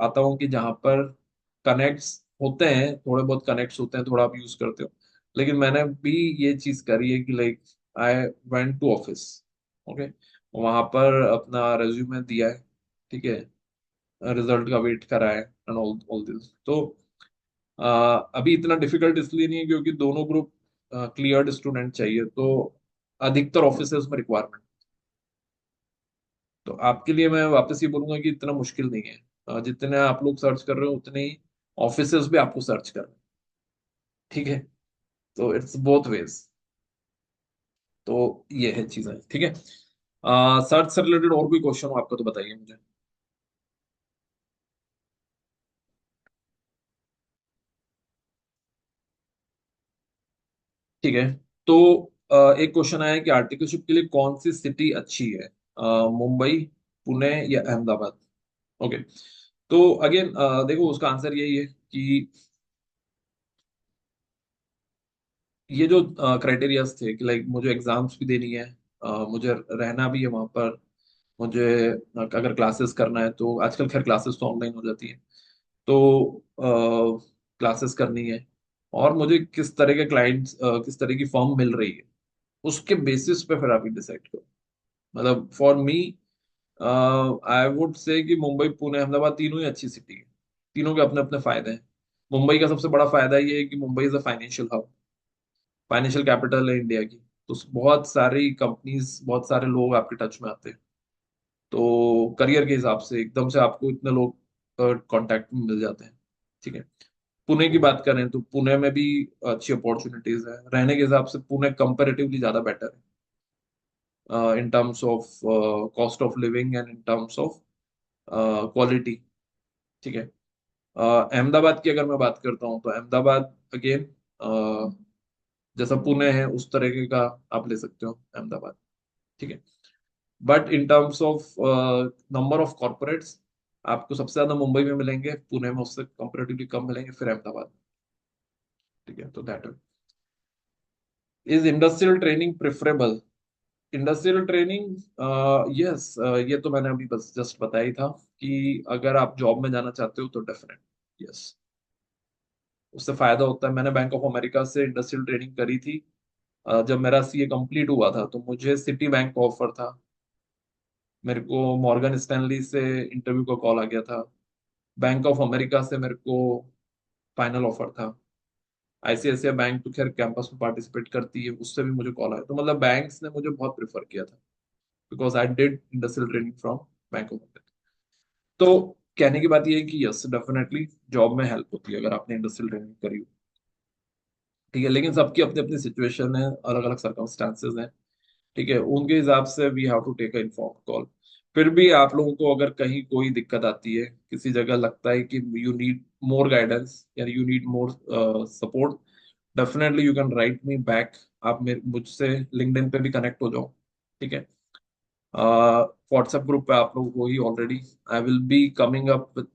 S1: आता हूँ कि जहाँ पर कनेक्ट्स होते हैं, थोड़े बहुत कनेक्ट्स होते हैं, थोड़ा आप यूज करते हो। लेकिन मैंने भी ये चीज करी है कि like I went to office. Okay. वहां पर अपना रेज्यूमे दिया है। ठीक है। रिजल्ट का वेट करा है, एंड ऑल ऑल दिस। तो अभी इतना डिफिकल्ट इसलिए नहीं है क्योंकि दोनों ग्रुप क्लियर्ड स्टूडेंट चाहिए, तो अधिकतर ऑफिसेज में रिक्वायरमेंट। तो आपके लिए मैं वापस ये बोलूंगा कि इतना मुश्किल नहीं है। जितने आप लोग सर्च कर रहे हो उतने ही ऑफिसेज भी आपको सर्च कर रहे हैं। ठीक है। तो इट्स बोथ वेज। तो ये है चीजें। ठीक है। सर्च से रिलेटेड और कोई क्वेश्चन हो आपका तो बताइए मुझे। ठीक है। तो एक क्वेश्चन आया है कि आर्टिकलशिप के लिए कौन सी सिटी अच्छी है, मुंबई, पुणे या अहमदाबाद। ओके। तो अगेन देखो, उसका आंसर यही है कि ये जो क्राइटेरियाज थे कि लाइक मुझे एग्जाम्स भी देनी है, मुझे रहना भी है वहां पर, मुझे अगर क्लासेस करना है तो आजकल खैर क्लासेस तो ऑनलाइन हो जाती है, तो क्लासेस करनी है, और मुझे किस तरह के क्लाइंट्स, किस तरह की फॉर्म मिल रही है, उसके बेसिस पे फिर आप डिसाइड करो। मतलब for me I would say कि मुंबई पुणे अहमदाबाद तीनों ही अच्छी सिटी है। तीनों के अपने अपने फायदे हैं। मुंबई का सबसे बड़ा फायदा ये है कि Mumbai is a financial hub, financial capital है इंडिया की। तो बहुत सारी कंपनीज, बहुत सारे लोग आपके टच में आते हैं। तो करियर के हिसाब से एकदम से आपको इतने लोग कांटेक्ट में मिल जाते हैं। ठीक है। पुणे की बात करें तो पुणे में भी अच्छी अपॉर्चुनिटीज है। रहने के हिसाब से पुणे कंपैरेटिवली ज्यादा बेटर है in terms of cost of living and in terms of quality. ठीक है। अहमदाबाद की अगर मैं बात करता हूँ तो अहमदाबाद अगेन जैसा पुणे है उस तरीके का आप ले सकते हो अहमदाबाद। ठीक है। But in terms of number of corporates आपको सबसे ज्यादा मुंबई में मिलेंगे, पुणे में उससे कंपेरेटिवली कम मिलेंगे, फिर अहमदाबाद। ठीक है। तो that is industrial training preferable. Industrial training, yes, ये तो मैंने अभी बस जस्ट बताया ही था कि अगर आप जॉब में जाना चाहते हो तो डेफिनेट यस, उससे फायदा होता है। मैंने बैंक ऑफ अमेरिका से इंडस्ट्रियल ट्रेनिंग करी थी। जब मेरा सीए कंप्लीट हुआ था तो मुझे सिटी बैंक का ऑफर था, मेरे को मॉर्गन स्टैनली से इंटरव्यू का कॉल आ गया था, बैंक ऑफ अमेरिका से मेरे को फाइनल ऑफर था। आईसीआईसीआई बैंक तो खैर कैंपस में पार्टिसिपेट करती है, उससे भी मुझे कॉल आया। तो मतलब बैंक्स ने मुझे बहुत प्रेफर किया था because I did industrial training from bank of America. तो कहने की बात यह है कि यस डेफिनेटली जॉब में हेल्प होती है अगर आपने इंडस्ट्रियल ट्रेनिंग करी हो। ठीक है। लेकिन सबकी अपनी अपनी सिचुएशन है, अलग अलग सर्कमस्टांसेस हैं। ठीक है। उनके हिसाब से we have to take a informed call. फिर भी आप लोगों को अगर कहीं कोई दिक्कत आती है, किसी जगह लगता है कि यू नीड मोर गाइडेंस या you need more support, definitely you can right me back. आप मेरे मुझसे लिंक्डइन पे भी कनेक्ट हो जाओ। ठीक है। व्हाट्सएप ग्रुप पे आप लोग हो ही already. I will be coming up with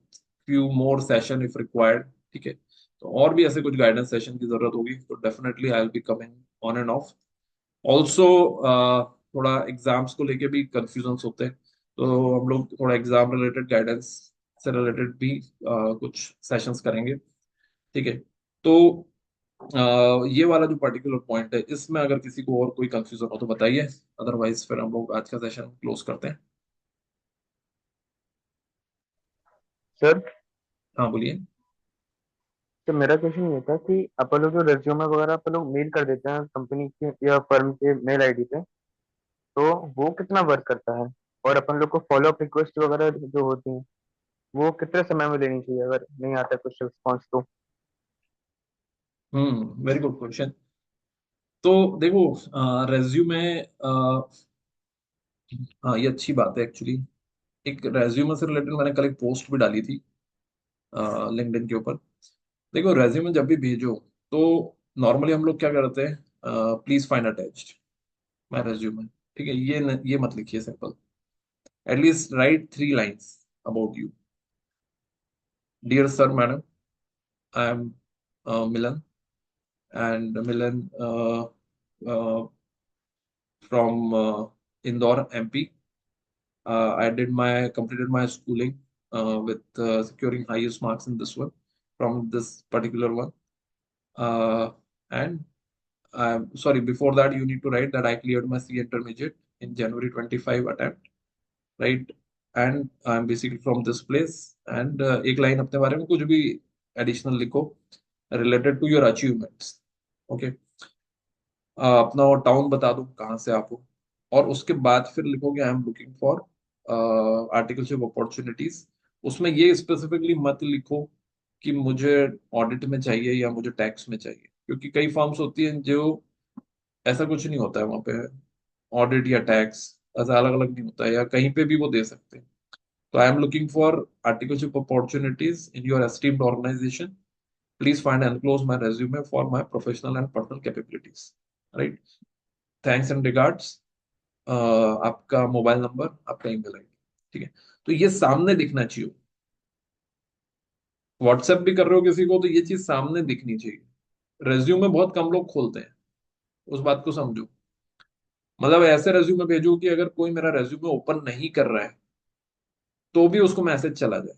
S1: few more session if required. ठीक है। तो और भी ऐसे कुछ गाइडेंस सेशन की जरूरत होगी तो definitely I will be coming on end of. Also थोड़ा एग्जाम्स को लेके भी कंफ्यूजन होते हैं, तो हम लोग थोड़ा एग्जाम रिलेटेड गाइडेंस से रिलेटेड भी कुछ सेशंस करेंगे। ठीक है। तो ये वाला जो पर्टिकुलर पॉइंट है इसमें अगर किसी को और कोई कंफ्यूजन हो तो बताइए, अदरवाइज फिर हम लोग आज का सेशन क्लोज करते हैं।
S2: सर,
S1: हाँ बोलिए।
S2: तो मेरा क्वेश्चन ये था कि अपन लोग जो रेज्यूमे वगैरह अपन लोग मेल कर देते हैं कंपनी के या फर्म के मेल आईडी पे, तो वो कितना वर्क करता है? और अपन लोग को फॉलो अप रिक्वेस्ट वगैरह जो होती हैं वो कितने समय में देनी चाहिए अगर नहीं आता कुछ रिस्पॉन्स तो?
S1: Very good question. तो देखो, रेज्यूमे, हाँ ये अच्छी बात है एक्चुअली। एक रेज्यूमे से रिलेटेड मैंने कल एक पोस्ट भी डाली थी लिंक्डइन के ऊपर। देखो रेज्यूमे जब भी भेजो तो नॉर्मली हम लोग क्या करते हैं, please find attached my resume. ठीक है। ये मत लिखिए simple. At least write 3 lines about you. Dear sir madam, I am Milan, and Milan from Indore MP. I did my completed my schooling with securing highest marks in this one from this particular one. And I'm sorry, before that you need to write that I cleared my C intermediate in January 25 attempt, right? And I'm basically from this place. And एक line अपने बारे में कुछ भी additional लिखो related to your achievements. Okay. अपना और town बता दो कहाँ से आप हो, और उसके बाद फिर लिखोगे आई am looking for articleship opportunities. उसमें ये स्पेसिफिकली मत लिखो कि मुझे ऑडिट में चाहिए या मुझे टैक्स में चाहिए, क्योंकि कई फर्म्स होती हैं जो ऐसा कुछ नहीं होता है वहाँ पे, ऑडिट या टैक्स ऐसा अलग अलग नहीं होता है, या कहीं पे भी वो दे सकते हैं। तो I am looking for articleship opportunities in your esteemed organisation. Please find and close my resume for my professional and personal capabilities. Right. Thanks and regards. आपका मोबाइल नंबर, आपका ईमेल आईडी। ठीक है। तो ये सामने दिखना चाहिए। व्हाट्सएप भी कर रहे हो किसी को तो ये चीज सामने दिखनी चाहिए। रेज्यूमे बहुत कम लोग खोलते हैं, उस बात को समझो। मतलब ऐसे रेज्यूमे भेजो कि अगर कोई मेरा रेज्यूमे ओपन नहीं कर रहा है तो भी उसको मैसेज चला जाए,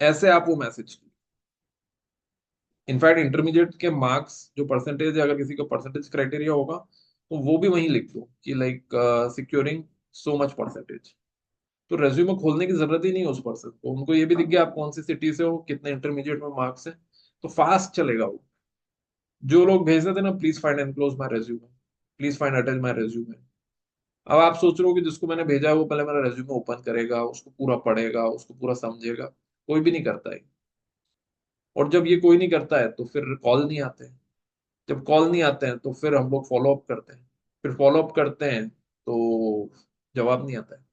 S1: ऐसे आप वो मैसेज। इनफैक्ट इंटरमीडिएट के मार्क्स जो परसेंटेज है, अगर किसी का परसेंटेज क्राइटेरिया होगा तो वो भी वहीं लिख दो कि like securing so much percentage. तो रेज्यूमे खोलने की जरूरत ही नहीं है उस पर्सन को, उनको ये भी दिख गया आप कौन सी सिटी से हो, कितने इंटरमीडिएट में मार्क्स है, तो फास्ट चलेगा वो। जो लोग भेज देते ना, please find enclose my resume, please find attach my resume. अब आप सोच रहे हो कि जिसको मैंने भेजा है वो पहले मेरा रेज्यूमे ओपन करेगा, उसको पूरा पढ़ेगा, उसको पूरा समझेगा। कोई भी नहीं करता है। और जब ये कोई नहीं करता है तो फिर कॉल नहीं आते हैं। जब कॉल नहीं आते हैं तो फिर हम लोग फॉलो अप करते हैं। फिर फॉलो अप करते हैं तो जवाब नहीं आता है।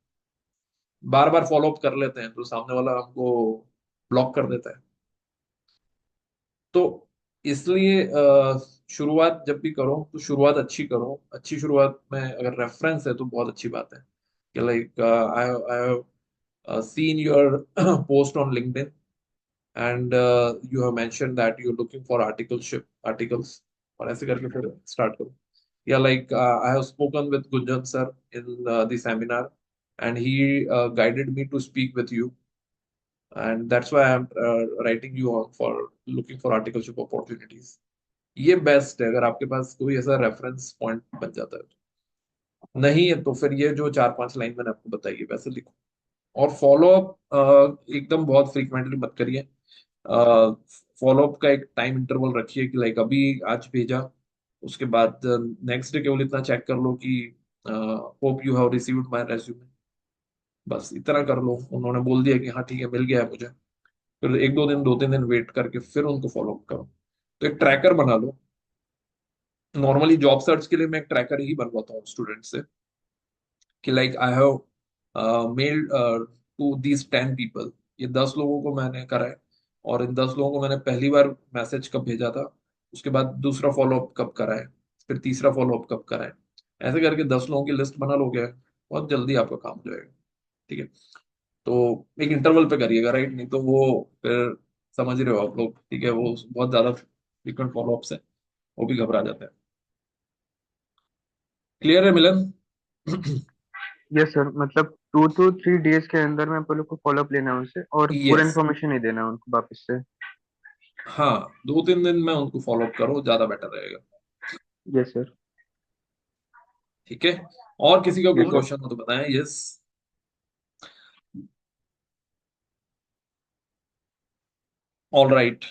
S1: बार बार फॉलो अप कर लेते हैं तो सामने वाला हमको ब्लॉक कर देता है। तो इसलिए शुरुआत जब भी करो तो शुरुआत अच्छी करो। अच्छी शुरुआत में अगर रेफरेंस है तो बहुत अच्छी बात है कि like I have seen your post on LinkedIn, and you have mentioned that you're looking for articles, और ऐसे करके फिर start करो। या like I have spoken with Gunjan sir in the seminar, and he guided me to speak with you, and that's why I'm writing you on for looking for articleship opportunities। ये best है अगर आपके पास कोई ऐसा reference point बन जाता है तो। नहीं है तो फिर ये जो 4-5 लाइन मैंने आपको बताई है वैसे लिखो। और फॉलो अप एकदम बहुत फ्रीक्वेंटली मत करिए। फॉलो अप का एक टाइम इंटरवल रखिए कि लाइक अभी आज भेजा, उसके बाद नेक्स्ट डे केवल इतना चेक कर लो कि hope you have received my resume. बस इतना कर लो, उन्होंने बोल दिया कि हाँ ठीक है मिल गया है मुझे, फिर 1-2 दिन 2-3 दिन वेट करके फिर उनको फॉलो अप करो। तो एक ट्रैकर बना लो। नॉर्मली जॉब सर्च के लिए मैं एक ट्रैकर ही बनवाता हूँ स्टूडेंट से कि like I have mailed to these 10 people. ये 10 लोगों को मैंने करा है, और इन 10 लोगों को मैंने पहली बार मैसेज कब भेजा था, उसके बाद दूसरा फॉलोअप कब करा है, फिर तीसरा फॉलोअप कब करा है। ऐसे करके 10 लोगों की लिस्ट बना लोगे, बहुत जल्दी आपका काम हो जाएगा। ठीक है। तो एक इंटरवल पे करिएगा, राइट, नहीं तो वो फिर समझ ही रहे हो आप लोग, ठीक है, वो बहुत ज्यादा फ्रीक्वेंट फॉलोअप्स है, वो भी घबरा जाते हैं। क्लियर है मिलन?
S2: यस सर, मतलब 2 to 3 डेज के अंदर मैं आप लोग को फॉलो अप लेना है उनसे और पूरा
S1: यस।
S2: इन्फॉर्मेशन ही देना है उनको वापस से।
S1: हाँ, 2-3 दिन में उनको फॉलो अप करो, ज्यादा बेटर रहेगा।
S2: Yes sir.
S1: ठीक है। और किसी का कोई
S2: यस सर।
S1: क्वेश्चन हो तो बताएं। Yes. All right.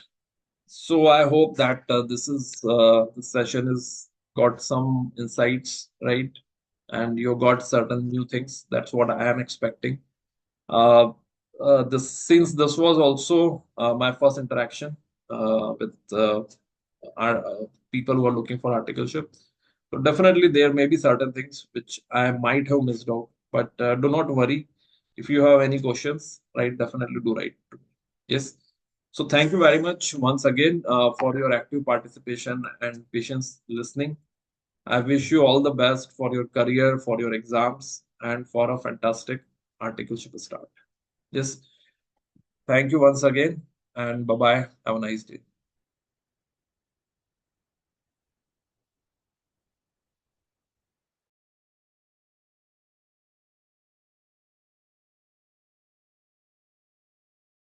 S1: So I hope that this session is got some insights, right? And you got certain new things. That's what I am expecting. Uh, this since this was also my first interaction with our, people who are looking for articleship. So definitely there may be certain things which I might have missed out, but do not worry. If you have any questions, right, definitely do write to me. Yes. So thank you very much once again for your active participation and patience listening. I wish you all the best for your career, for your exams, and for a fantastic articleship start. Yes. Thank you once again, and bye bye. Have a nice day.